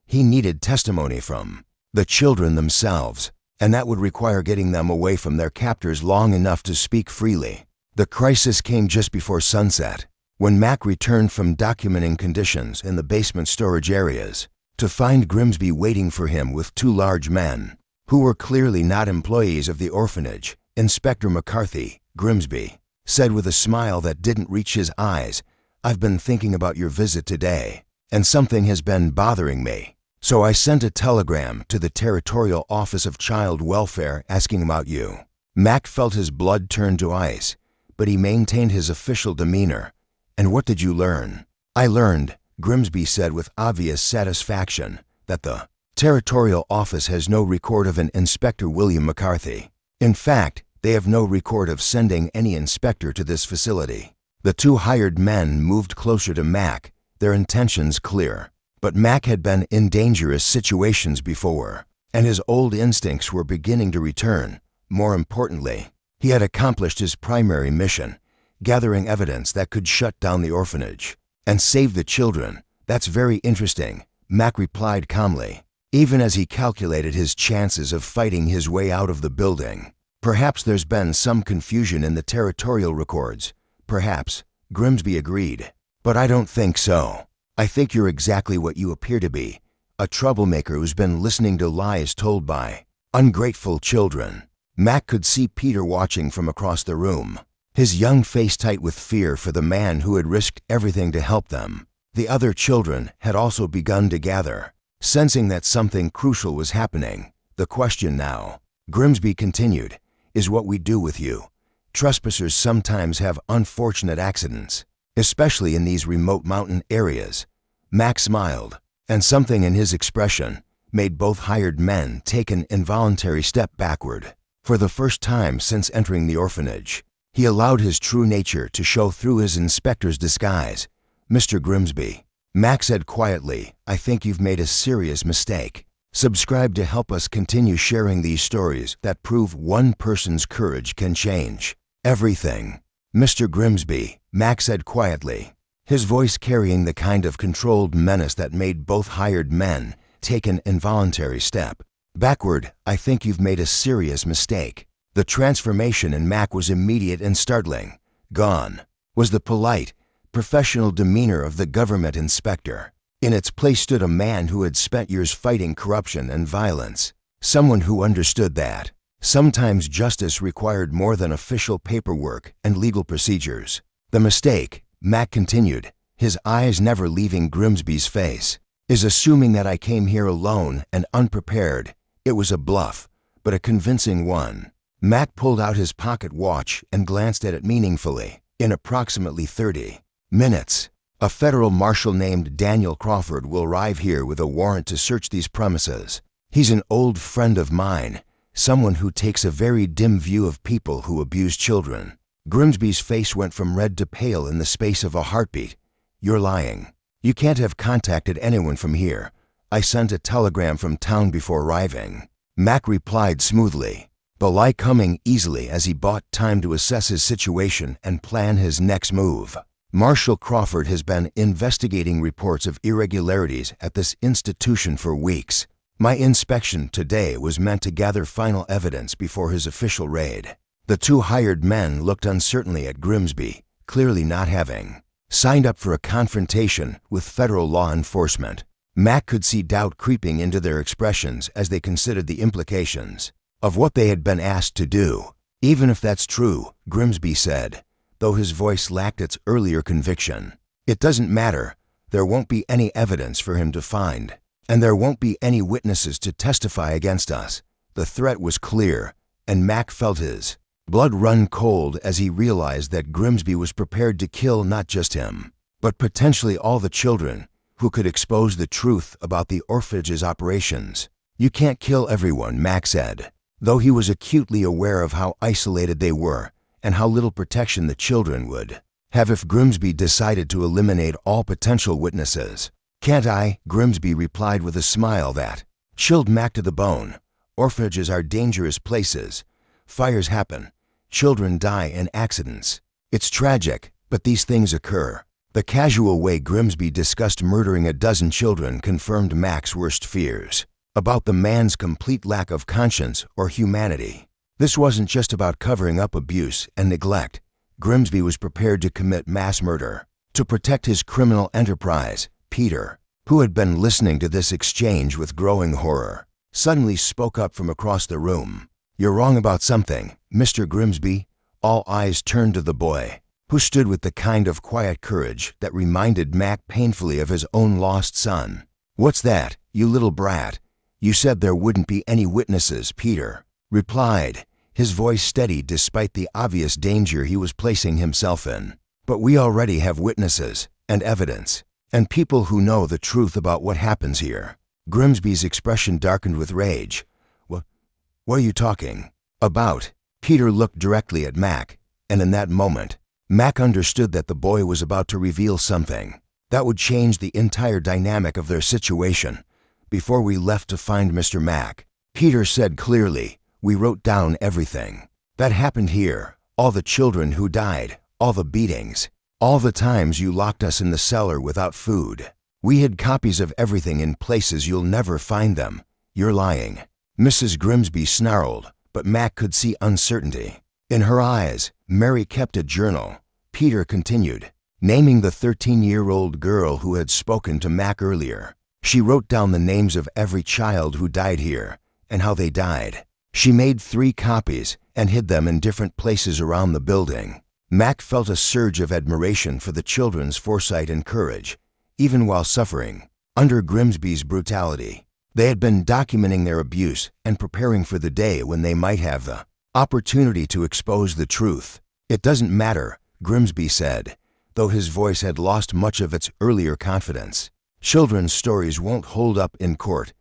He needed testimony from the children themselves, and that would require getting them away from their captors long enough to speak freely. The crisis came just before sunset, when Mac returned from documenting conditions in the basement storage areas, to find Grimsby waiting for him with two large men, who were clearly not employees of the orphanage. Inspector McCarthy, Grimsby, said with a smile that didn't reach his eyes, "I've been thinking about your visit today, and something has been bothering me. So I sent a telegram to the Territorial Office of Child Welfare asking about you." Mac felt his blood turn to ice, but he maintained his official demeanor. "And what did you learn?" "I learned," Grimsby said with obvious satisfaction, "that the Territorial Office has no record of an Inspector William McCarthy. In fact, they have no record of sending any inspector to this facility." The two hired men moved closer to Mac, their intentions clear. But Mac had been in dangerous situations before, and his old instincts were beginning to return. More importantly, he had accomplished his primary mission, gathering evidence that could shut down the orphanage and save the children. "That's very interesting," Mac replied calmly, even as he calculated his chances of fighting his way out of the building. "Perhaps there's been some confusion in the territorial records." "Perhaps," Grimsby agreed, "but I don't think so. I think you're exactly what you appear to be, a troublemaker who's been listening to lies told by ungrateful children." Mac could see Peter watching from across the room, his young face tight with fear for the man who had risked everything to help them. The other children had also begun to gather, sensing that something crucial was happening. "The question now," Grimsby continued, "is what we do with you. Trespassers sometimes have unfortunate accidents, especially in these remote mountain areas." Mac smiled, and something in his expression made both hired men take an involuntary step backward. For the first time since entering the orphanage, he allowed his true nature to show through his inspector's disguise. "Mr. Grimsby," Mac said quietly, "I think you've made a serious mistake. Subscribe to help us continue sharing these stories that prove one person's courage can change everything." "Mr. Grimsby," Mac said quietly, his voice carrying the kind of controlled menace that made both hired men take an involuntary step backward, "I think you've made a serious mistake." The transformation in Mac was immediate and startling. Gone was the polite, professional demeanor of the government inspector. In its place stood a man who had spent years fighting corruption and violence, someone who understood that sometimes justice required more than official paperwork and legal procedures. "The mistake," Mac continued, his eyes never leaving Grimsby's face, "is assuming that I came here alone and unprepared. It was a bluff, but a convincing one." Mac pulled out his pocket watch and glanced at it meaningfully. "In approximately 30 minutes, a federal marshal named Daniel Crawford will arrive here with a warrant to search these premises. He's an old friend of mine, someone who takes a very dim view of people who abuse children." Grimsby's face went from red to pale in the space of a heartbeat. "You're lying. You can't have contacted anyone from here. I sent a telegram from town before arriving." Mac replied smoothly, the lie coming easily as he bought time to assess his situation and plan his next move. "Marshal Crawford has been investigating reports of irregularities at this institution for weeks. My inspection today was meant to gather final evidence before his official raid." The two hired men looked uncertainly at Grimsby, clearly not having signed up for a confrontation with federal law enforcement. Mac could see doubt creeping into their expressions as they considered the implications of what they had been asked to do. "Even if that's true," Grimsby said, though his voice lacked its earlier conviction, "it doesn't matter. There won't be any evidence for him to find, and there won't be any witnesses to testify against us." The threat was clear, and Mac felt his blood run cold as he realized that Grimsby was prepared to kill not just him, but potentially all the children who could expose the truth about the orphanage's operations. "You can't kill everyone," Mac said, though he was acutely aware of how isolated they were and how little protection the children would have if Grimsby decided to eliminate all potential witnesses. Can't I? Grimsby replied with a smile that chilled Mac to the bone. Orphanages are dangerous places. Fires happen. Children die in accidents. It's tragic, but these things occur. The casual way Grimsby discussed murdering a dozen children confirmed Mac's worst fears about the man's complete lack of conscience or humanity. This wasn't just about covering up abuse and neglect. Grimsby was prepared to commit mass murder to protect his criminal enterprise. Peter, who had been listening to this exchange with growing horror, suddenly spoke up from across the room. "You're wrong about something, Mr. Grimsby." All eyes turned to the boy, who stood with the kind of quiet courage that reminded Mac painfully of his own lost son. "What's that, you little brat? You said there wouldn't be any witnesses," Peter replied, his voice steady despite the obvious danger he was placing himself in. "But we already have witnesses, and evidence, and people who know the truth about what happens here." Grimsby's expression darkened with rage. What are you talking about?" Peter looked directly at Mac, and in that moment, Mac understood that the boy was about to reveal something that would change the entire dynamic of their situation. "Before we left to find Mr. Mac," Peter said clearly, "we wrote down everything that happened here, all the children who died, all the beatings, all the times you locked us in the cellar without food. We hid copies of everything in places you'll never find them. You're lying." Mrs. Grimsby snarled, but Mac could see uncertainty in her eyes. "Mary kept a journal," Peter continued, naming the 13-year-old girl who had spoken to Mac earlier. "She wrote down the names of every child who died here and how they died. She made 3 copies and hid them in different places around the building." Mac felt a surge of admiration for the children's foresight and courage, even while suffering under Grimsby's brutality. They had been documenting their abuse and preparing for the day when they might have the opportunity to expose the truth. "It doesn't matter," Grimsby said, though his voice had lost much of its earlier confidence. "Children's stories won't hold up in court,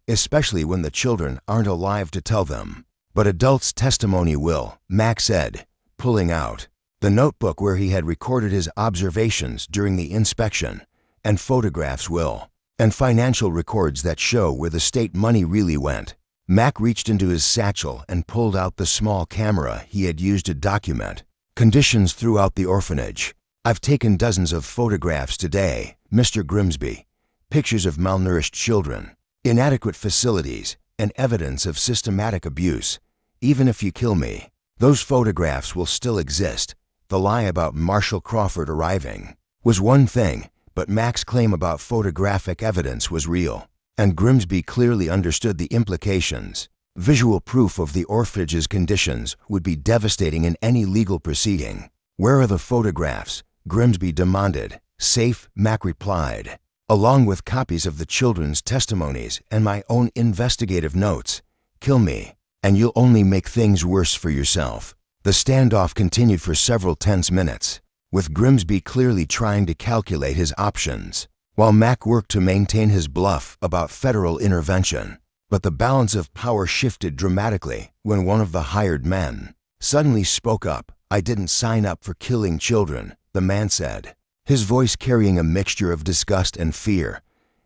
especially when the children aren't alive to tell them. But adults' testimony will," Mac said, pulling out the notebook where he had recorded his observations during the inspection, "and photographs will, and financial records that show where the state money really went." Mac reached into his satchel and pulled out the small camera he had used to document conditions throughout the orphanage. "I've taken dozens of photographs today, Mr. Grimsby. Pictures of malnourished children, inadequate facilities, and evidence of systematic abuse. Even if you kill me, those photographs will still exist." The lie about Marshall Crawford arriving was one thing, but Mac's claim about photographic evidence was real, and Grimsby clearly understood the implications. Visual proof of the orphanage's conditions would be devastating in any legal proceeding. "Where are the photographs?" Grimsby demanded. "Safe," Mac replied, "along with copies of the children's testimonies and my own investigative notes. Kill me, and you'll only make things worse for yourself." The standoff continued for several tense minutes, with Grimsby clearly trying to calculate his options, while Mac worked to maintain his bluff about federal intervention. But the balance of power shifted dramatically when one of the hired men suddenly spoke up. "I didn't sign up for killing children," the man said, his voice carrying a mixture of disgust and fear.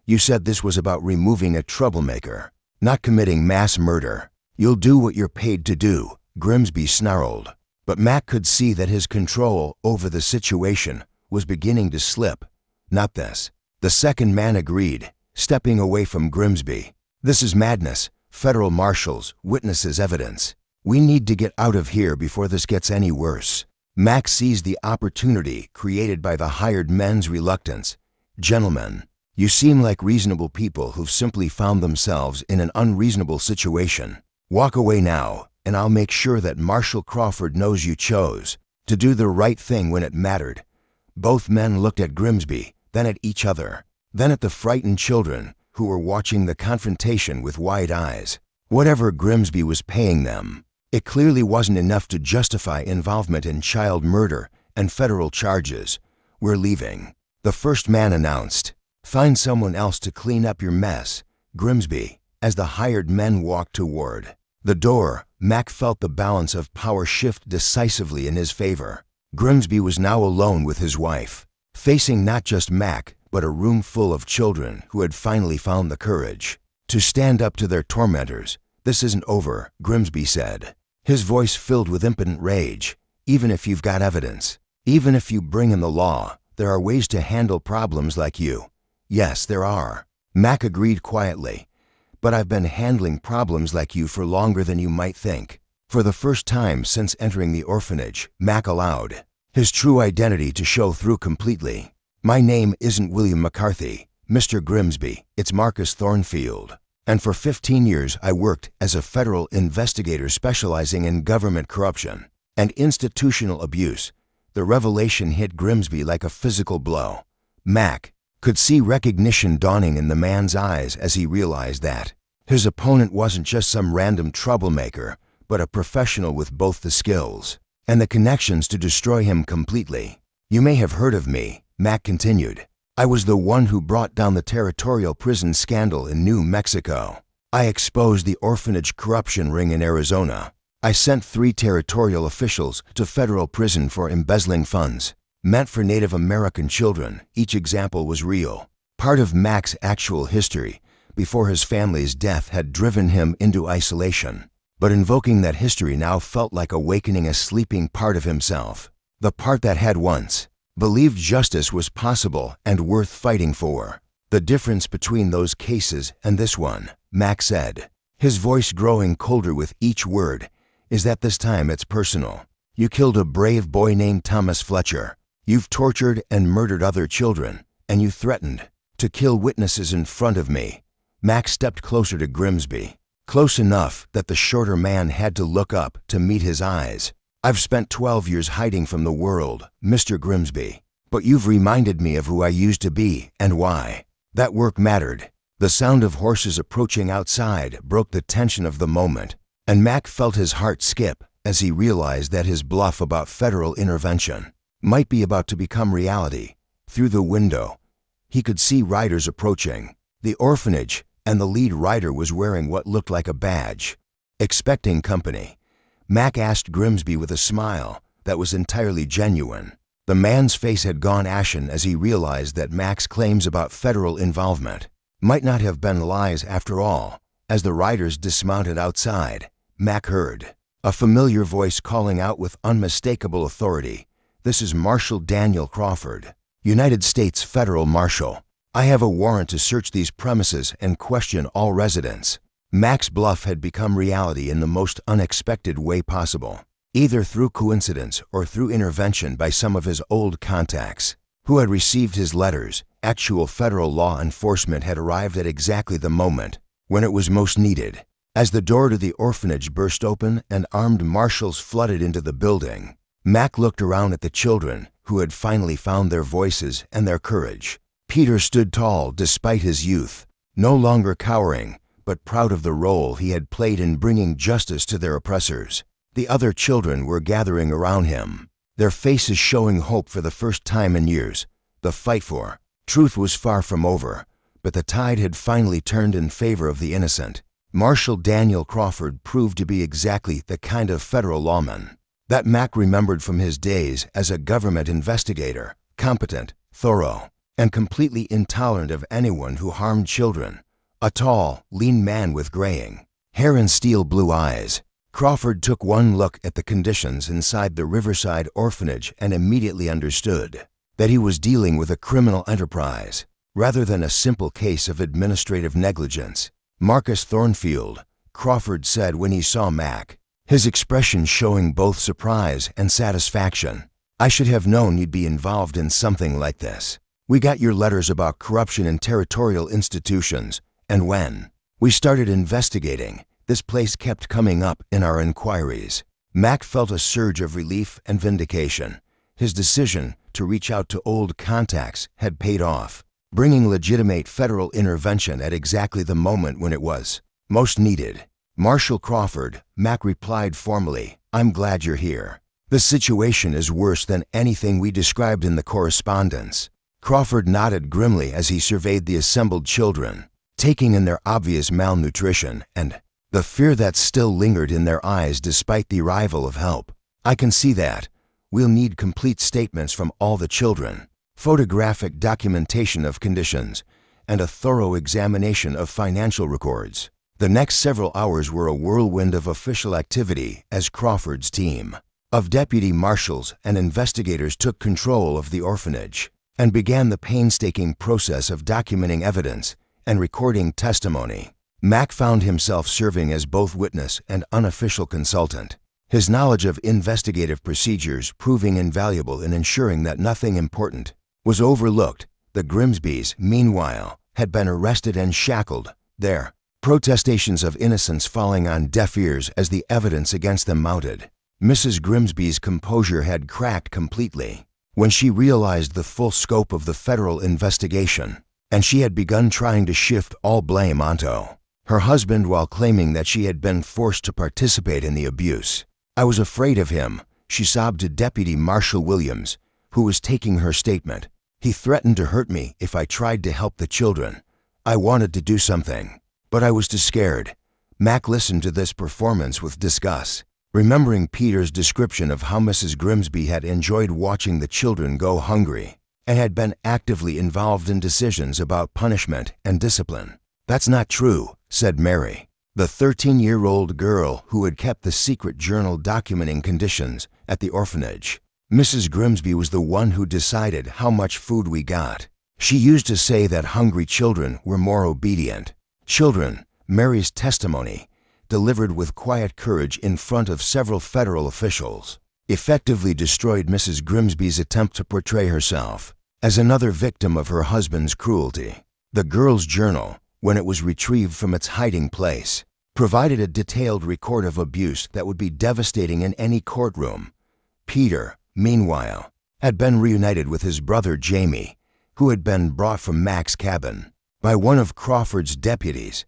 "You said this was about removing a troublemaker, not committing mass murder." "You'll do what you're paid to do," Grimsby snarled. But Mac could see that his control over the situation was beginning to slip. "Not this." The second man agreed, stepping away from Grimsby. "This is madness. Federal marshals, witnesses, evidence. We need to get out of here before this gets any worse." Mac seized the opportunity created by the hired men's reluctance. "Gentlemen, you seem like reasonable people who've simply found themselves in an unreasonable situation. Walk away now, and I'll make sure that Marshall Crawford knows you chose to do the right thing when it mattered." Both men looked at Grimsby, then at each other, then at the frightened children who were watching the confrontation with wide eyes. Whatever Grimsby was paying them, it clearly wasn't enough to justify involvement in child murder and federal charges. "We're leaving," the first man announced. "Find someone else to clean up your mess, Grimsby." As the hired men walked toward the door, Mac felt the balance of power shift decisively in his favor. Grimsby was now alone with his wife, facing not just Mac, but a room full of children who had finally found the courage to stand up to their tormentors. "This isn't over," Grimsby said, his voice filled with impotent rage. "Even if you've got evidence, even if you bring in the law, there are ways to handle problems like you." "Yes, there are," Mac agreed quietly. "But I've been handling problems like you for longer than you might think." For the first time since entering the orphanage, Mac allowed his true identity to show through completely. "My name isn't William McCarthy, Mr. Grimsby, it's Marcus Thornfield. And for 15 years I worked as a federal investigator specializing in government corruption and institutional abuse." The revelation hit Grimsby like a physical blow. Mac could see recognition dawning in the man's eyes as he realized that his opponent wasn't just some random troublemaker, but a professional with both the skills and the connections to destroy him completely. "You may have heard of me," Mac continued. "I was the one who brought down the territorial prison scandal in New Mexico. I exposed the orphanage corruption ring in Arizona. I sent 3 territorial officials to federal prison for embezzling funds meant for Native American children." Each example was real, part of Mac's actual history before his family's death had driven him into isolation. But invoking that history now felt like awakening a sleeping part of himself, the part that had once believed justice was possible and worth fighting for. "The difference between those cases and this one," Mac said, his voice growing colder with each word, "is that this time it's personal. You killed a brave boy named Thomas Fletcher. You've tortured and murdered other children, and you threatened to kill witnesses in front of me." Mac stepped closer to Grimsby, close enough that the shorter man had to look up to meet his eyes. "I've spent 12 years hiding from the world, Mr. Grimsby, but you've reminded me of who I used to be and why. That work mattered." The sound of horses approaching outside broke the tension of the moment, and Mac felt his heart skip as he realized that his bluff about federal intervention might be about to become reality. Through the window, he could see riders approaching the orphanage, and the lead rider was wearing what looked like a badge. Expecting company, Mac asked Grimsby with a smile that was entirely genuine. The man's face had gone ashen as he realized that Mac's claims about federal involvement might not have been lies after all. As the riders dismounted outside, Mac heard a familiar voice calling out with unmistakable authority, "This is Marshal Daniel Crawford, United States Federal Marshal. I have a warrant to search these premises and question all residents." Mac's bluff had become reality in the most unexpected way possible, either through coincidence or through intervention by some of his old contacts who had received his letters. Actual federal law enforcement had arrived at exactly the moment when it was most needed. As the door to the orphanage burst open and armed marshals flooded into the building, Mac looked around at the children who had finally found their voices and their courage. Peter stood tall despite his youth, no longer cowering, but proud of the role he had played in bringing justice to their oppressors. The other children were gathering around him, their faces showing hope for the first time in years. The fight for truth was far from over, but the tide had finally turned in favor of the innocent. Marshal Daniel Crawford proved to be exactly the kind of federal lawman that Mac remembered from his days as a government investigator, competent, thorough, and completely intolerant of anyone who harmed children. A tall, lean man with graying hair and steel blue eyes, Crawford took one look at the conditions inside the Riverside orphanage and immediately understood that he was dealing with a criminal enterprise rather than a simple case of administrative negligence. "Marcus Thornfield," Crawford said when he saw Mac, his expression showing both surprise and satisfaction. "I should have known you'd be involved in something like this. We got your letters about corruption in territorial institutions, and when we started investigating, this place kept coming up in our inquiries." Mac felt a surge of relief and vindication. His decision to reach out to old contacts had paid off, bringing legitimate federal intervention at exactly the moment when it was most needed. "Marshal Crawford," Mac replied formally, "I'm glad you're here. The situation is worse than anything we described in the correspondence." Crawford nodded grimly as he surveyed the assembled children, taking in their obvious malnutrition and the fear that still lingered in their eyes despite the arrival of help. "I can see that. We'll need complete statements from all the children, photographic documentation of conditions, and a thorough examination of financial records. The next several hours were a whirlwind of official activity as Crawford's team of deputy marshals and investigators took control of the orphanage and began the painstaking process of documenting evidence and recording testimony. Mac found himself serving as both witness and unofficial consultant, his knowledge of investigative procedures proving invaluable in ensuring that nothing important was overlooked. The Grimsbys, meanwhile, had been arrested and shackled, their protestations of innocence falling on deaf ears as the evidence against them mounted. Mrs. Grimsby's composure had cracked completely when she realized the full scope of the federal investigation, and she had begun trying to shift all blame onto her husband while claiming that she had been forced to participate in the abuse. "I was afraid of him," she sobbed to Deputy Marshal Williams, who was taking her statement. "He threatened to hurt me if I tried to help the children. I wanted to do something, but I was too scared." Mac listened to this performance with disgust, remembering Peter's description of how Mrs. Grimsby had enjoyed watching the children go hungry and had been actively involved in decisions about punishment and discipline. "That's not true," said Mary, the 13-year-old girl who had kept the secret journal documenting conditions at the orphanage. "Mrs. Grimsby was the one who decided how much food we got. She used to say that hungry children were more obedient children." Mary's testimony, delivered with quiet courage in front of several federal officials, effectively destroyed Mrs. Grimsby's attempt to portray herself as another victim of her husband's cruelty. The girl's journal, when it was retrieved from its hiding place, provided a detailed record of abuse that would be devastating in any courtroom. Peter, meanwhile, had been reunited with his brother Jamie, who had been brought from Mac's cabin by one of Crawford's deputies.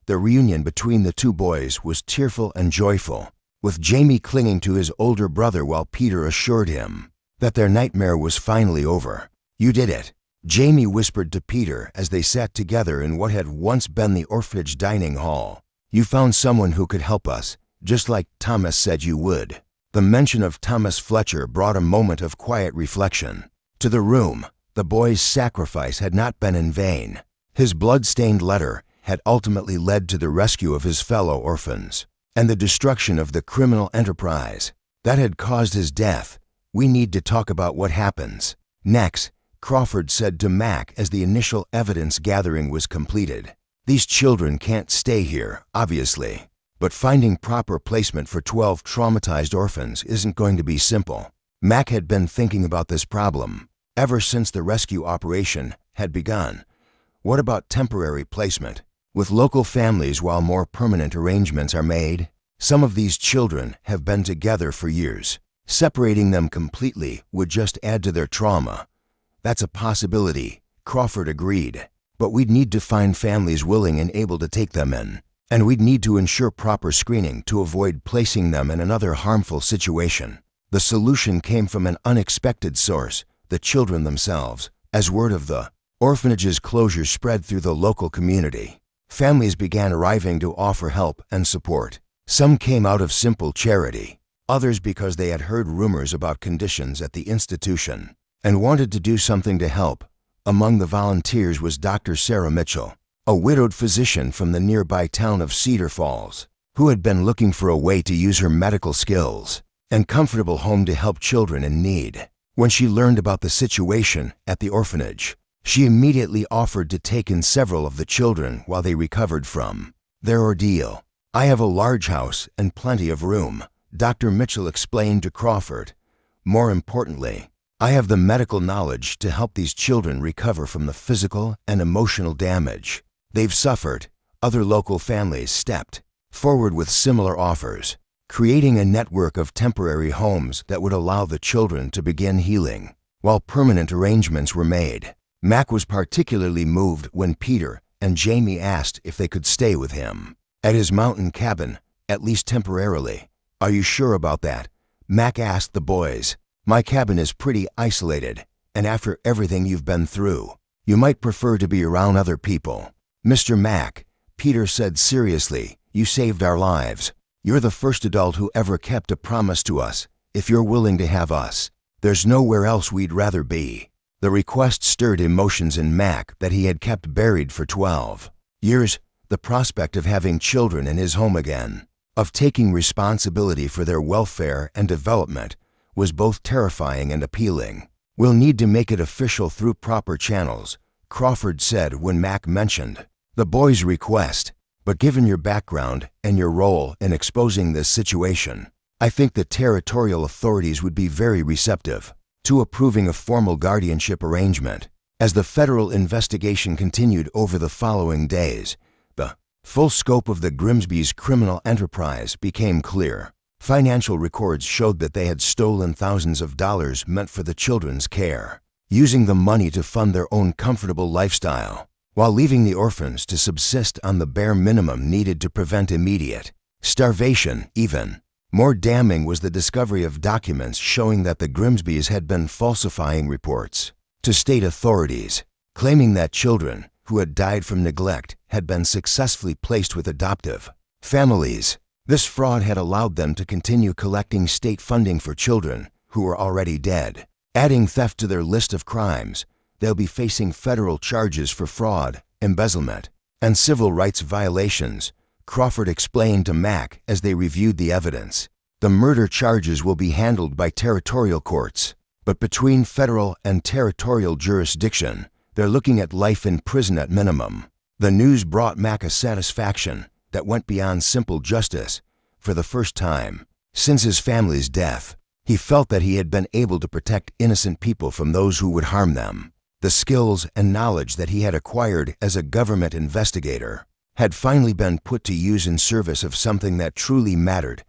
The reunion between the two boys was tearful and joyful, with Jamie clinging to his older brother while Peter assured him that their nightmare was finally over. "You did it," Jamie whispered to Peter as they sat together in what had once been the orphanage dining hall. "You found someone who could help us, just like Thomas said you would." The mention of Thomas Fletcher brought a moment of quiet reflection to the room. The boy's sacrifice had not been in vain. His blood-stained letter had ultimately led to the rescue of his fellow orphans and the destruction of the criminal enterprise that had caused his death. "We need to talk about what happens next," Crawford said to Mac as the initial evidence gathering was completed. "These children can't stay here, obviously, but finding proper placement for 12 traumatized orphans isn't going to be simple." Mac had been thinking about this problem ever since the rescue operation had begun. "What about temporary placement with local families while more permanent arrangements are made? Some of these children have been together for years. Separating them completely would just add to their trauma." "That's a possibility," Crawford agreed. "But we'd need to find families willing and able to take them in, and we'd need to ensure proper screening to avoid placing them in another harmful situation." The solution came from an unexpected source, the children themselves. As word of the orphanage's closure spread through the local community, families began arriving to offer help and support. Some came out of simple charity, others because they had heard rumors about conditions at the institution and wanted to do something to help. Among the volunteers was Dr. Sarah Mitchell, a widowed physician from the nearby town of Cedar Falls, who had been looking for a way to use her medical skills and comfortable home to help children in need. When she learned about the situation at the orphanage, she immediately offered to take in several of the children while they recovered from their ordeal. "I have a large house and plenty of room," Dr. Mitchell explained to Crawford. "More importantly, I have the medical knowledge to help these children recover from the physical and emotional damage they've suffered." Other local families stepped forward with similar offers, creating a network of temporary homes that would allow the children to begin healing while permanent arrangements were made. Mac was particularly moved when Peter and Jamie asked if they could stay with him at his mountain cabin, at least temporarily. "Are you sure about that?" Mac asked the boys. "My cabin is pretty isolated, and after everything you've been through, you might prefer to be around other people." "Mr. Mac," Peter said seriously, "you saved our lives. You're the first adult who ever kept a promise to us, if you're willing to have us. There's nowhere else we'd rather be." The request stirred emotions in Mac that he had kept buried for 12 years. The prospect of having children in his home again, of taking responsibility for their welfare and development, was both terrifying and appealing. "We'll need to make it official through proper channels," Crawford said when Mac mentioned the boy's request. "But given your background and your role in exposing this situation, I think the territorial authorities would be very receptive to approving a formal guardianship arrangement." As the federal investigation continued over the following days, the full scope of the Grimsby's criminal enterprise became clear. Financial records showed that they had stolen thousands of dollars meant for the children's care, using the money to fund their own comfortable lifestyle, while leaving the orphans to subsist on the bare minimum needed to prevent immediate starvation. Even more damning was the discovery of documents showing that the Grimsbys had been falsifying reports to state authorities, claiming that children who had died from neglect had been successfully placed with adoptive families. This fraud had allowed them to continue collecting state funding for children who were already dead. Adding theft to their list of crimes, they'll be facing federal charges for fraud, embezzlement, and civil rights violations, Crawford explained to Mac as they reviewed the evidence. "The murder charges will be handled by territorial courts, but between federal and territorial jurisdiction, they're looking at life in prison at minimum." The news brought Mac a satisfaction that went beyond simple justice. For the first time since his family's death, he felt that he had been able to protect innocent people from those who would harm them. The skills and knowledge that he had acquired as a government investigator had finally been put to use in service of something that truly mattered.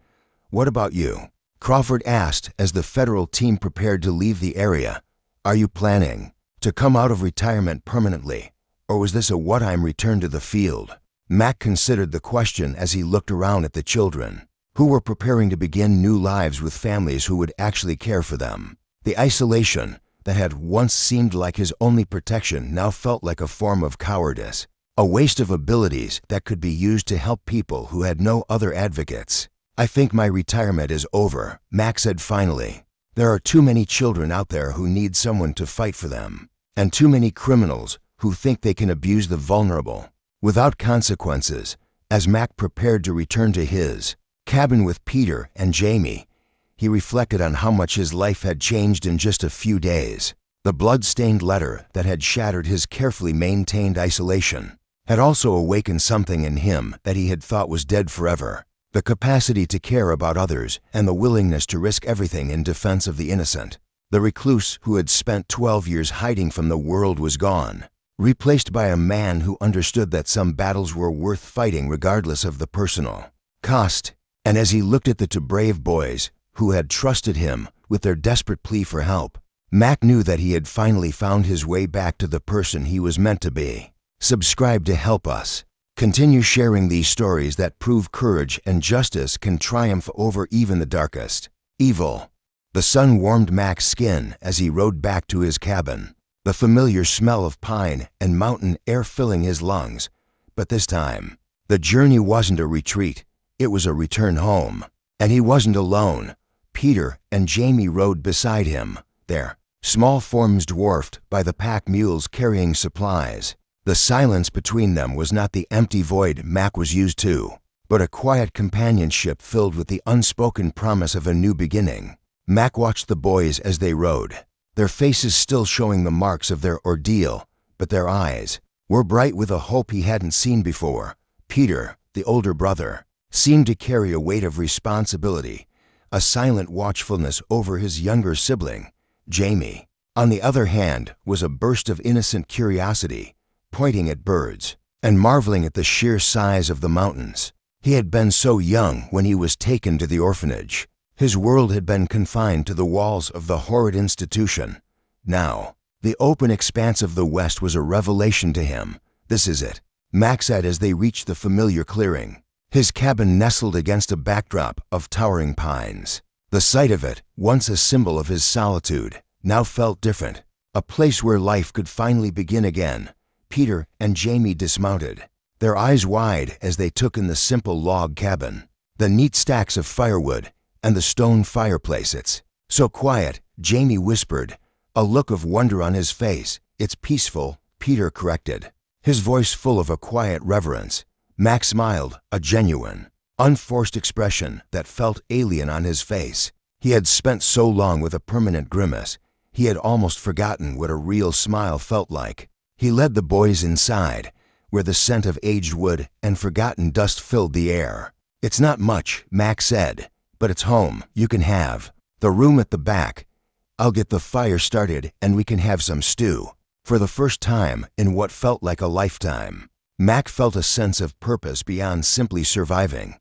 "What about you?" Crawford asked as the federal team prepared to leave the area. "Are you planning to come out of retirement permanently, or was this a one-time return to the field?" Mac considered the question as he looked around at the children, who were preparing to begin new lives with families who would actually care for them. The isolation that had once seemed like his only protection now felt like a form of cowardice, a waste of abilities that could be used to help people who had no other advocates. "I think my retirement is over," Mac said finally. "There are too many children out there who need someone to fight for them, and too many criminals who think they can abuse the vulnerable without consequences." As Mac prepared to return to his cabin with Peter and Jamie, he reflected on how much his life had changed in just a few days. The blood-stained letter that had shattered his carefully maintained isolation had also awakened something in him that he had thought was dead forever: the capacity to care about others and the willingness to risk everything in defense of the innocent. The recluse who had spent 12 years hiding from the world was gone, replaced by a man who understood that some battles were worth fighting regardless of the personal cost. And as he looked at the two brave boys who had trusted him with their desperate plea for help, Mac knew that he had finally found his way back to the person he was meant to be. Subscribe to help us continue sharing these stories that prove courage and justice can triumph over even the darkest evil. The sun warmed Mac's skin as he rode back to his cabin, the familiar smell of pine and mountain air filling his lungs. But this time, the journey wasn't a retreat, it was a return home. And he wasn't alone. Peter and Jamie rode beside him, their small forms dwarfed by the pack mules carrying supplies. The silence between them was not the empty void Mac was used to, but a quiet companionship filled with the unspoken promise of a new beginning. Mac watched the boys as they rode, their faces still showing the marks of their ordeal, but their eyes were bright with a hope he hadn't seen before. Peter, the older brother, seemed to carry a weight of responsibility, a silent watchfulness over his younger sibling. Jamie, on the other hand, was a burst of innocent curiosity, pointing at birds and marveling at the sheer size of the mountains. He had been so young when he was taken to the orphanage. His world had been confined to the walls of the horrid institution. Now, the open expanse of the West was a revelation to him. "This is it," Mac said as they reached the familiar clearing. His cabin nestled against a backdrop of towering pines. The sight of it, once a symbol of his solitude, now felt different, a place where life could finally begin again. Peter and Jamie dismounted, their eyes wide as they took in the simple log cabin, the neat stacks of firewood, and the stone fireplace. "It's so quiet," Jamie whispered, a look of wonder on his face. "It's peaceful," Peter corrected, his voice full of a quiet reverence. Mac smiled, a genuine, unforced expression that felt alien on his face. He had spent so long with a permanent grimace, he had almost forgotten what a real smile felt like. He led the boys inside, where the scent of aged wood and forgotten dust filled the air. "It's not much," Mac said, "but it's home. You can have the room at the back. I'll get the fire started and we can have some stew." For the first time in what felt like a lifetime, Mac felt a sense of purpose beyond simply surviving.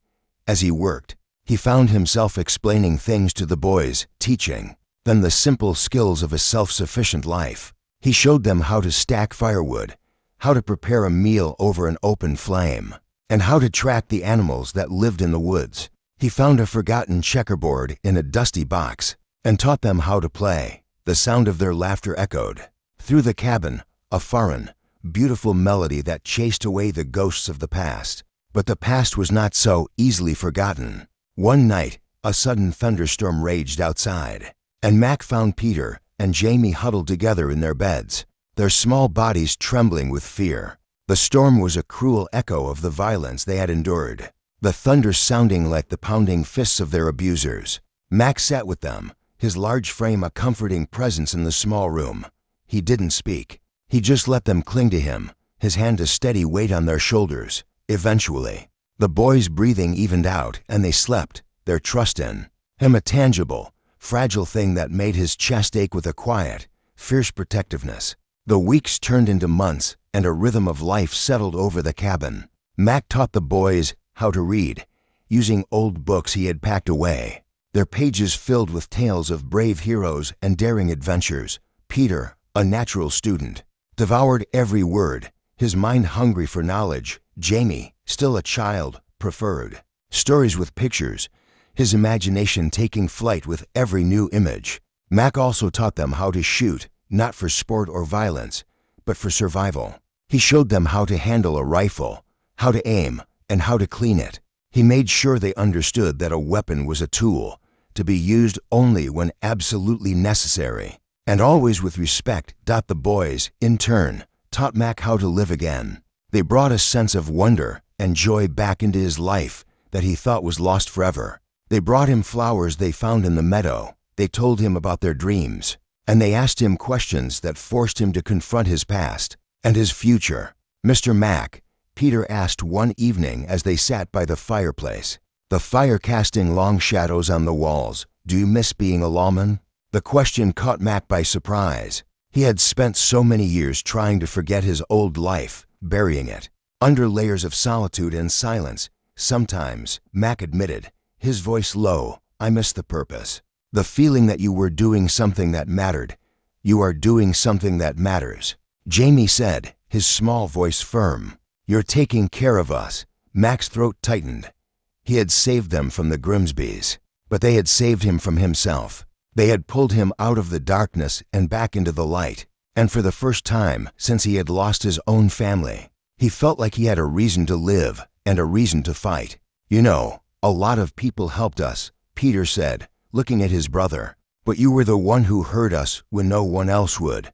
As he worked, he found himself explaining things to the boys, teaching them the simple skills of a self-sufficient life. He showed them how to stack firewood, how to prepare a meal over an open flame, and how to track the animals that lived in the woods. He found a forgotten checkerboard in a dusty box and taught them how to play. The sound of their laughter echoed through the cabin, a foreign, beautiful melody that chased away the ghosts of the past. But the past was not so easily forgotten. One night, a sudden thunderstorm raged outside, and Mac found Peter and Jamie huddled together in their beds, their small bodies trembling with fear. The storm was a cruel echo of the violence they had endured, the thunder sounding like the pounding fists of their abusers. Mac sat with them, his large frame a comforting presence in the small room. He didn't speak. He just let them cling to him, his hand a steady weight on their shoulders. Eventually, the boys' breathing evened out and they slept, their trust in him a tangible, fragile thing that made his chest ache with a quiet, fierce protectiveness. The weeks turned into months and a rhythm of life settled over the cabin. Mac taught the boys how to read, using old books he had packed away, their pages filled with tales of brave heroes and daring adventures. Peter, a natural student, devoured every word, his mind hungry for knowledge. Jamie, still a child, preferred stories with pictures, his imagination taking flight with every new image. Mac also taught them how to shoot, not for sport or violence, but for survival. He showed them how to handle a rifle, how to aim, and how to clean it. He made sure they understood that a weapon was a tool, to be used only when absolutely necessary, and always with respect. The boys, in turn, taught Mac how to live again. They brought a sense of wonder and joy back into his life that he thought was lost forever. They brought him flowers they found in the meadow. They told him about their dreams, and they asked him questions that forced him to confront his past and his future. "Mr. Mac," Peter asked one evening as they sat by the fireplace, the fire casting long shadows on the walls, "do you miss being a lawman?" The question caught Mac by surprise. He had spent so many years trying to forget his old life, burying it under layers of solitude and silence. "Sometimes," Mac admitted, his voice low, "I miss the purpose. The feeling that you were doing something that mattered. You are doing something that matters." Jamie said, his small voice firm, "You're taking care of us." Mac's throat tightened. He had saved them from the Grimsbys, but they had saved him from himself. They had pulled him out of the darkness and back into the light. And for the first time since he had lost his own family, he felt like he had a reason to live and a reason to fight. "You know, a lot of people helped us," Peter said, looking at his brother, "but you were the one who heard us when no one else would.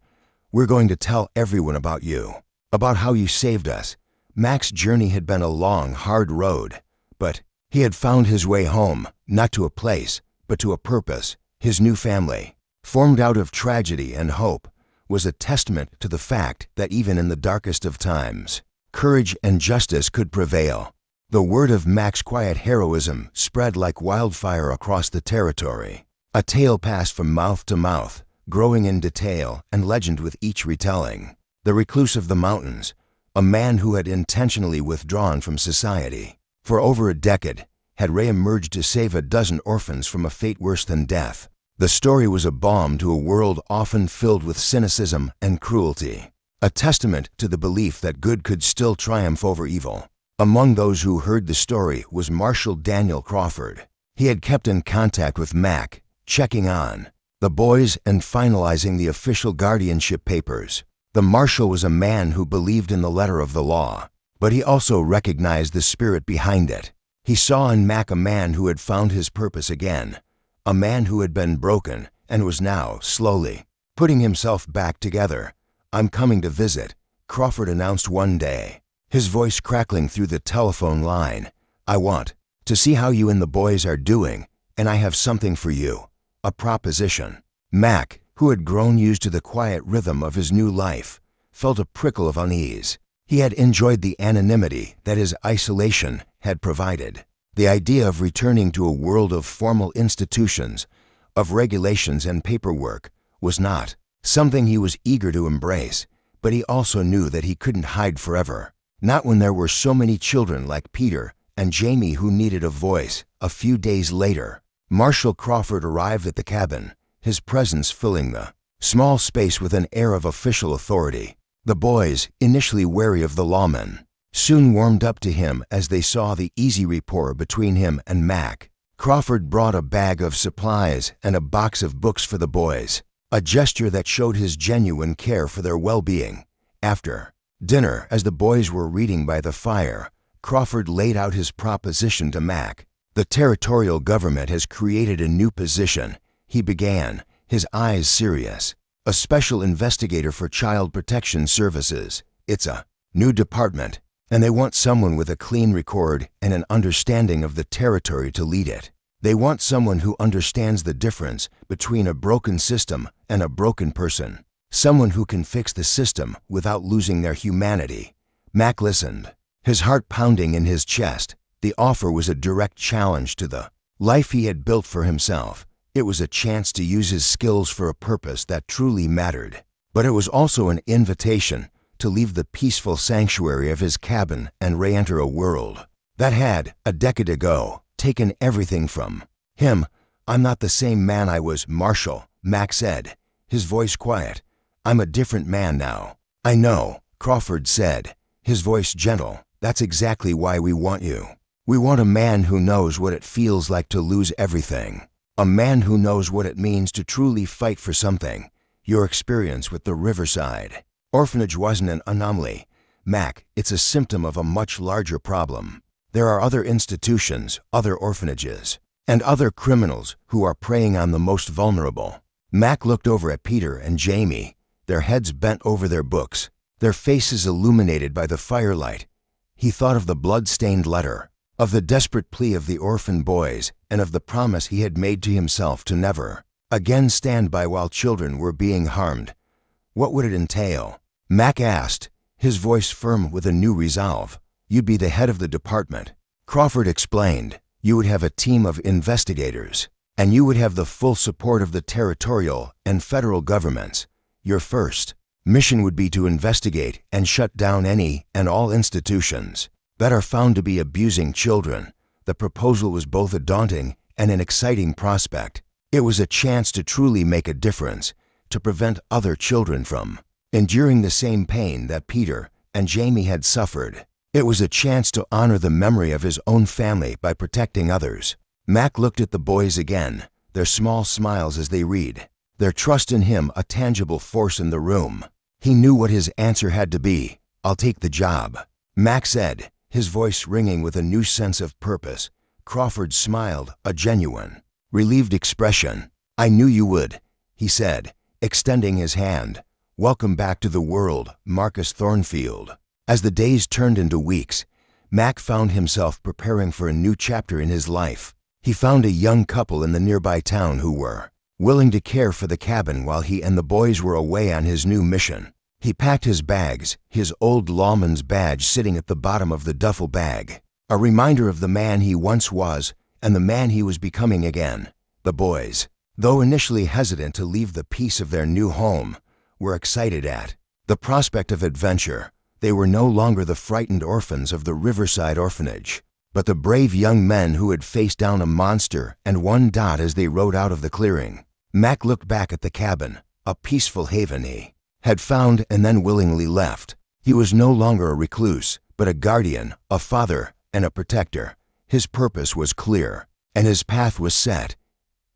We're going to tell everyone about you, about how you saved us." Mac's journey had been a long, hard road, but he had found his way home, not to a place, but to a purpose. His new family, formed out of tragedy and hope, was a testament to the fact that even in the darkest of times, courage and justice could prevail. The word of Mac's quiet heroism spread like wildfire across the territory. A tale passed from mouth to mouth, growing in detail and legend with each retelling. The recluse of the mountains, a man who had intentionally withdrawn from society for over a decade, had re-emerged to save a dozen orphans from a fate worse than death. The story was a balm to a world often filled with cynicism and cruelty, a testament to the belief that good could still triumph over evil. Among those who heard the story was Marshal Daniel Crawford. He had kept in contact with Mac, checking on the boys and finalizing the official guardianship papers. The marshal was a man who believed in the letter of the law, but he also recognized the spirit behind it. He saw in Mac a man who had found his purpose again, a man who had been broken and was now, slowly, putting himself back together. "I'm coming to visit," Crawford announced one day, his voice crackling through the telephone line. "I want to see how you and the boys are doing, and I have something for you, a proposition." Mac, who had grown used to the quiet rhythm of his new life, felt a prickle of unease. He had enjoyed the anonymity that his isolation had provided. The idea of returning to a world of formal institutions, of regulations and paperwork, was not something he was eager to embrace, but he also knew that he couldn't hide forever. Not when there were so many children like Peter and Jamie who needed a voice. A few days later, Marshal Crawford arrived at the cabin, his presence filling the small space with an air of official authority. The boys, initially wary of the lawman, soon warmed up to him as they saw the easy rapport between him and Mac. Crawford brought a bag of supplies and a box of books for the boys, a gesture that showed his genuine care for their well-being. After dinner, as the boys were reading by the fire, Crawford laid out his proposition to Mac. "The territorial government has created a new position," he began, his eyes serious. "A special investigator for child protection services. It's a new department, and they want someone with a clean record and an understanding of the territory to lead it. They want someone who understands the difference between a broken system and a broken person, someone who can fix the system without losing their humanity." Mac listened, his heart pounding in his chest. The offer was a direct challenge to the life he had built for himself. It was a chance to use his skills for a purpose that truly mattered. But it was also an invitation to leave the peaceful sanctuary of his cabin and re-enter a world that had, a decade ago, taken everything from him. "I'm not the same man I was, Marshal," Mac said, his voice quiet. "I'm a different man now." "I know," Crawford said, his voice gentle. "That's exactly why we want you. We want a man who knows what it feels like to lose everything. A man who knows what it means to truly fight for something. Your experience with the Riverside orphanage wasn't an anomaly, Mac. It's a symptom of a much larger problem. There are other institutions, other orphanages, and other criminals who are preying on the most vulnerable." Mac looked over at Peter and Jamie, their heads bent over their books, their faces illuminated by the firelight. He thought of the blood-stained letter, of the desperate plea of the orphan boys, and of the promise he had made to himself to never again stand by while children were being harmed. What would it entail? Mac asked, his voice firm with a new resolve. "You'd be the head of the department," Crawford explained. "You would have a team of investigators, and you would have the full support of the territorial and federal governments. Your first mission would be to investigate and shut down any and all institutions that are found to be abusing children." The proposal was both a daunting and an exciting prospect. It was a chance to truly make a difference, to prevent other children from enduring the same pain that Peter and Jamie had suffered. It was a chance to honor the memory of his own family by protecting others. Mac looked at the boys again, their small smiles as they read, their trust in him a tangible force in the room. He knew what his answer had to be. "I'll take the job," Mac said, his voice ringing with a new sense of purpose. Crawford smiled, a genuine, relieved expression. "I knew you would," he said, extending his hand. "Welcome back to the world, Marcus Thornfield." As the days turned into weeks, Mac found himself preparing for a new chapter in his life. He found a young couple in the nearby town who were willing to care for the cabin while he and the boys were away on his new mission. He packed his bags, his old lawman's badge sitting at the bottom of the duffel bag, a reminder of the man he once was and the man he was becoming again. The boys, though initially hesitant to leave the peace of their new home, were excited at the prospect of adventure. They were no longer the frightened orphans of the Riverside orphanage, but the brave young men who had faced down a monster and won Dot as they rode out of the clearing. Mac looked back at the cabin, a peaceful haven he had found and then willingly left. He was no longer a recluse, but a guardian, a father, and a protector. His purpose was clear, and his path was set.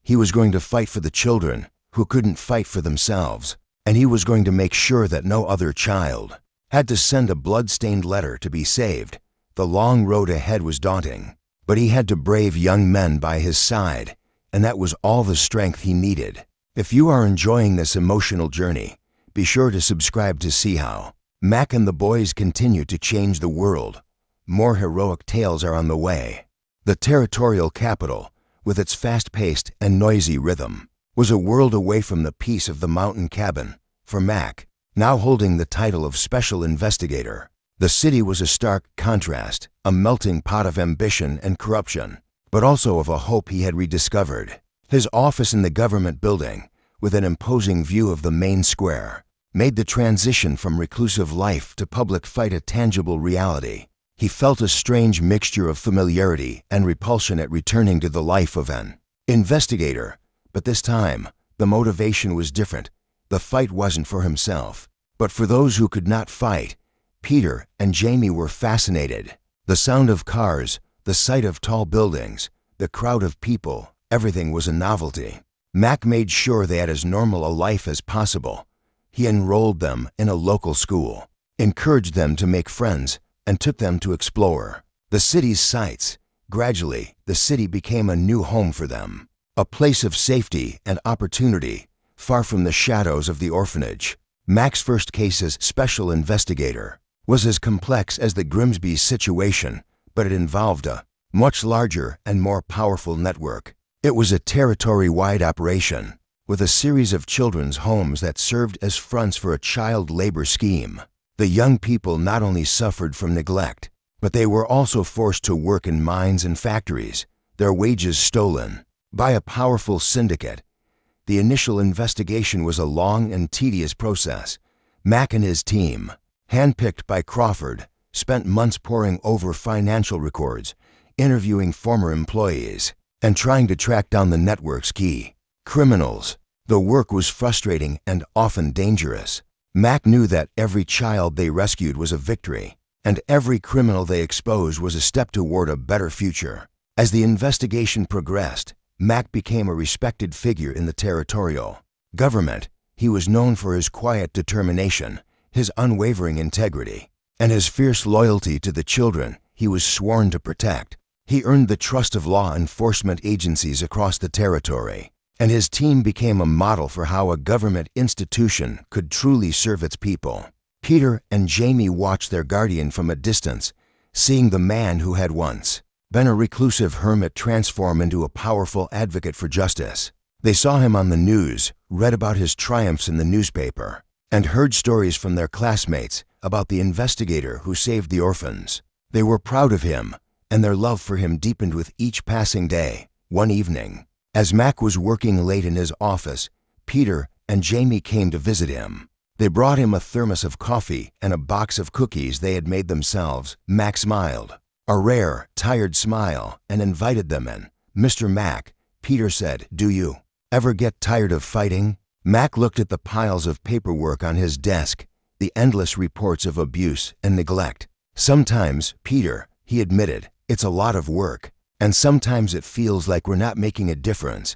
He was going to fight for the children who couldn't fight for themselves, and he was going to make sure that no other child had to send a blood-stained letter to be saved. The long road ahead was daunting, But he had to brave young men by his side, and that was all the strength he needed. If you are enjoying this emotional journey, be sure to subscribe to see how Mac and the boys continue to change the world. More heroic tales are on the way. The territorial capital, with its fast-paced and noisy rhythm, was a world away from the peace of the mountain cabin. For Mac, now holding the title of Special Investigator, the city was a stark contrast, a melting pot of ambition and corruption, but also of a hope he had rediscovered. His office in the government building, with an imposing view of the main square, made the transition from reclusive life to public fight a tangible reality. He felt a strange mixture of familiarity and repulsion at returning to the life of an investigator, but this time, the motivation was different. The fight wasn't for himself, but for those who could not fight. Peter and Jamie were fascinated. The sound of cars, the sight of tall buildings, the crowd of people, everything was a novelty. Mac made sure they had as normal a life as possible. He enrolled them in a local school, encouraged them to make friends, and took them to explore the city's sights. Gradually, the city became a new home for them, a place of safety and opportunity, far from the shadows of the orphanage. Mac's first case as Special Investigator was as complex as the Grimsby's situation, but it involved a much larger and more powerful network. It was a territory-wide operation, with a series of children's homes that served as fronts for a child labor scheme. The young people not only suffered from neglect, but they were also forced to work in mines and factories, their wages stolen by a powerful syndicate. The initial investigation was a long and tedious process. Mac and his team, handpicked by Crawford, spent months poring over financial records, interviewing former employees, and trying to track down the network's key criminals. The work was frustrating and often dangerous. Mac knew that every child they rescued was a victory, and every criminal they exposed was a step toward a better future. As the investigation progressed, Mac became a respected figure in the territorial government. He was known for his quiet determination, his unwavering integrity, and his fierce loyalty to the children he was sworn to protect. He earned the trust of law enforcement agencies across the territory, and his team became a model for how a government institution could truly serve its people. Peter and Jamie watched their guardian from a distance, seeing the man who had once been a reclusive hermit transform into a powerful advocate for justice. They saw him on the news, read about his triumphs in the newspaper, and heard stories from their classmates about the investigator who saved the orphans. They were proud of him, and their love for him deepened with each passing day. One evening, as Mac was working late in his office, Peter and Jamie came to visit him. They brought him a thermos of coffee and a box of cookies they had made themselves. Mac smiled, a rare, tired smile, and invited them in. "Mr. Mac," Peter said, "do you ever get tired of fighting?" Mac looked at the piles of paperwork on his desk, the endless reports of abuse and neglect. "Sometimes, Peter," he admitted, "it's a lot of work, and sometimes it feels like we're not making a difference.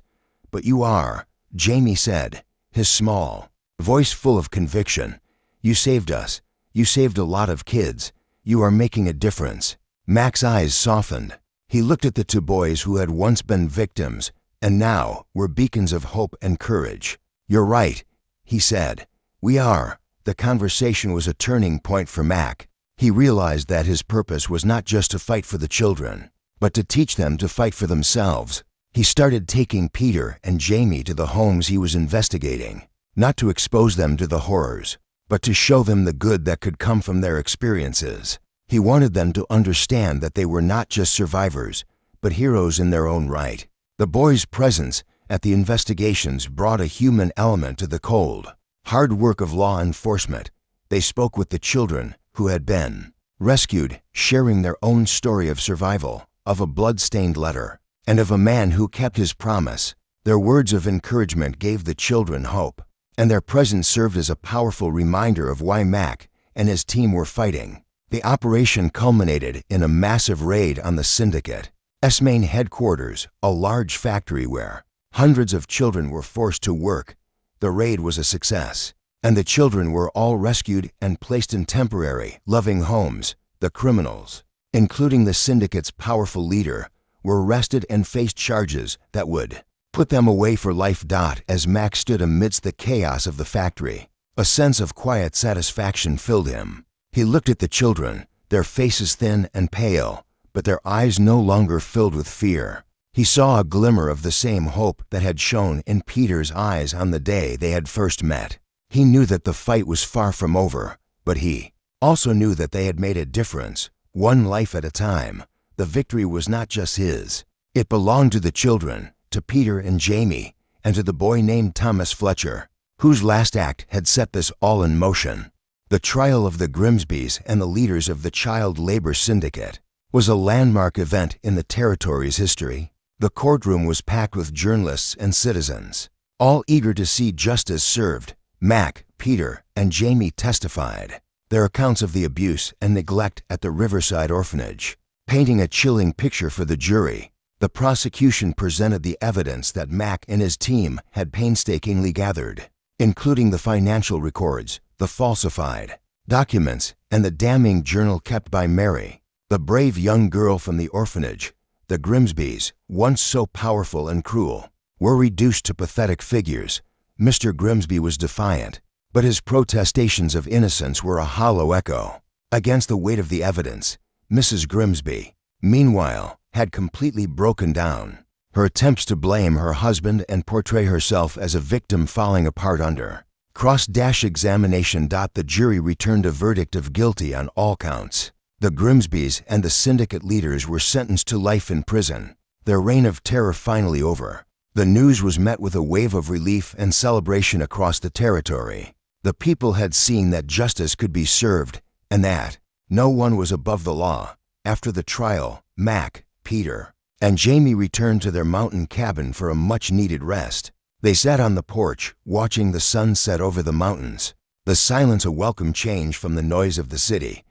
But you are," Jamie said, his small voice full of conviction. "You saved us. You saved a lot of kids. You are making a difference." Mac's eyes softened. He looked at the two boys who had once been victims and now were beacons of hope and courage. "You're right," he said. "We are." The conversation was a turning point for Mac. He realized that his purpose was not just to fight for the children, but to teach them to fight for themselves. He started taking Peter and Jamie to the homes he was investigating, not to expose them to the horrors, but to show them the good that could come from their experiences. He wanted them to understand that they were not just survivors, but heroes in their own right. The boys' presence at the investigations brought a human element to the cold, hard work of law enforcement. They spoke with the children who had been rescued, sharing their own story of survival, of a blood-stained letter, and of a man who kept his promise. Their words of encouragement gave the children hope, and their presence served as a powerful reminder of why Mac and his team were fighting. The operation culminated in a massive raid on the syndicate's main headquarters, a large factory where hundreds of children were forced to work. The raid was a success, and the children were all rescued and placed in temporary, loving homes. The criminals, including the syndicate's powerful leader, were arrested and faced charges that would put them away for life. As Max stood amidst the chaos of the factory, a sense of quiet satisfaction filled him. He looked at the children, their faces thin and pale, but their eyes no longer filled with fear. He saw a glimmer of the same hope that had shone in Peter's eyes on the day they had first met. He knew that the fight was far from over, but he also knew that they had made a difference, one life at a time. The victory was not just his. It belonged to the children, to Peter and Jamie, and to the boy named Thomas Fletcher, whose last act had set this all in motion. The trial of the Grimsbys and the leaders of the child labor syndicate was a landmark event in the territory's history. The courtroom was packed with journalists and citizens, all eager to see justice served. Mac, Peter, and Jamie testified their accounts of the abuse and neglect at the Riverside orphanage, painting a chilling picture for the jury. The prosecution presented the evidence that Mac and his team had painstakingly gathered, including the financial records, the falsified documents, and the damning journal kept by Mary, the brave young girl from the orphanage. The Grimsbys, once so powerful and cruel, were reduced to pathetic figures. Mr. Grimsby was defiant, but his protestations of innocence were a hollow echo against the weight of the evidence. Mrs. Grimsby, meanwhile, had completely broken down. Her attempts to blame her husband and portray herself as a victim falling apart under cross-examination. The jury returned a verdict of guilty on all counts. The Grimsbys and the syndicate leaders were sentenced to life in prison, their reign of terror finally over. The news was met with a wave of relief and celebration across the territory. The people had seen that justice could be served, and that no one was above the law. After the trial, Mac, Peter, and Jamie returned to their mountain cabin for a much-needed rest. They sat on the porch, watching the sun set over the mountains, the silence a welcome change from the noise of the city.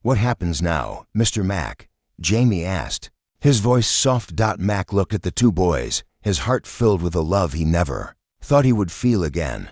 "What happens now, Mr. Mac?" Jamie asked, his voice soft. Mac looked at the two boys, his heart filled with a love he never thought he would feel again.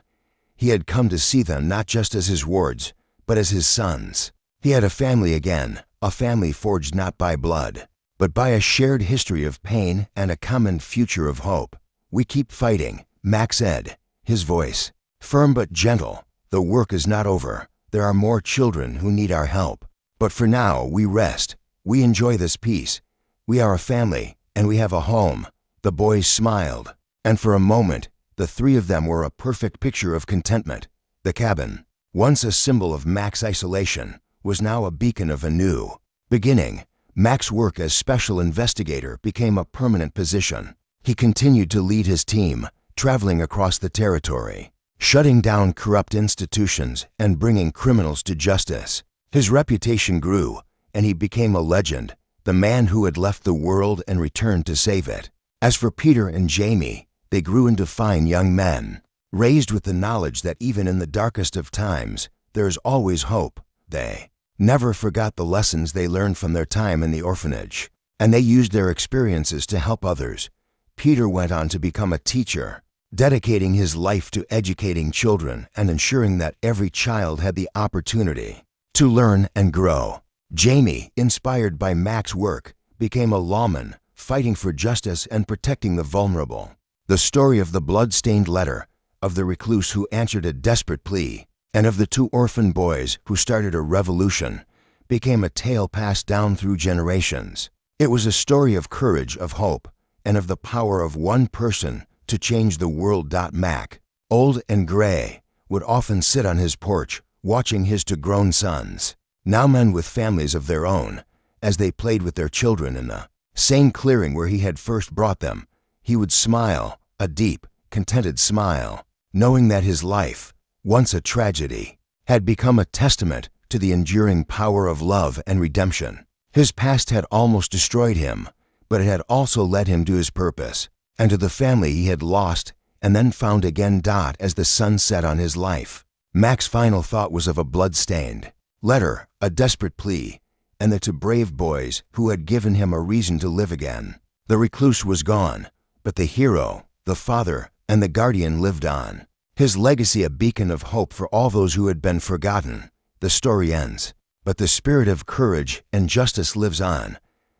He had come to see them not just as his wards, but as his sons. He had a family again, a family forged not by blood, but by a shared history of pain and a common future of hope. "We keep fighting," Mac said, his voice firm but gentle. "The work is not over. There are more children who need our help. But for now, we rest. We enjoy this peace. We are a family, and we have a home." The boys smiled, and for a moment, the three of them were a perfect picture of contentment. The cabin, once a symbol of Mac's isolation, was now a beacon of a new beginning. Mac's work as special investigator became a permanent position. He continued to lead his team, traveling across the territory, shutting down corrupt institutions and bringing criminals to justice. His reputation grew, and he became a legend, the man who had left the world and returned to save it. As for Peter and Jamie, they grew into fine young men, raised with the knowledge that even in the darkest of times, there is always hope. They never forgot the lessons they learned from their time in the orphanage, and they used their experiences to help others. Peter went on to become a teacher, dedicating his life to educating children and ensuring that every child had the opportunity to learn and grow. Jamie, inspired by Mac's work, became a lawman, fighting for justice and protecting the vulnerable. The story of the blood-stained letter, of the recluse who answered a desperate plea, and of the two orphan boys who started a revolution, became a tale passed down through generations. It was a story of courage, of hope, and of the power of one person to change the world. Mac, old and gray, would often sit on his porch, watching his two-grown sons, now men with families of their own, as they played with their children in the same clearing where he had first brought them. He would smile, a deep, contented smile, knowing that his life, once a tragedy, had become a testament to the enduring power of love and redemption. His past had almost destroyed him, but it had also led him to his purpose, and to the family he had lost and then found again. As the sun set on his life, Mac's final thought was of a blood-stained letter, a desperate plea, and the two brave boys who had given him a reason to live again. The recluse was gone, but the hero, the father, and the guardian lived on, his legacy a beacon of hope for all those who had been forgotten. The story ends, but the spirit of courage and justice lives on.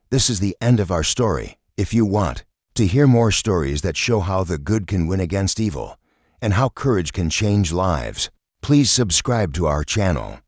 This is the end of our story, If you want to hear more stories that show how the good can win against evil and how courage can change lives, please subscribe to our channel.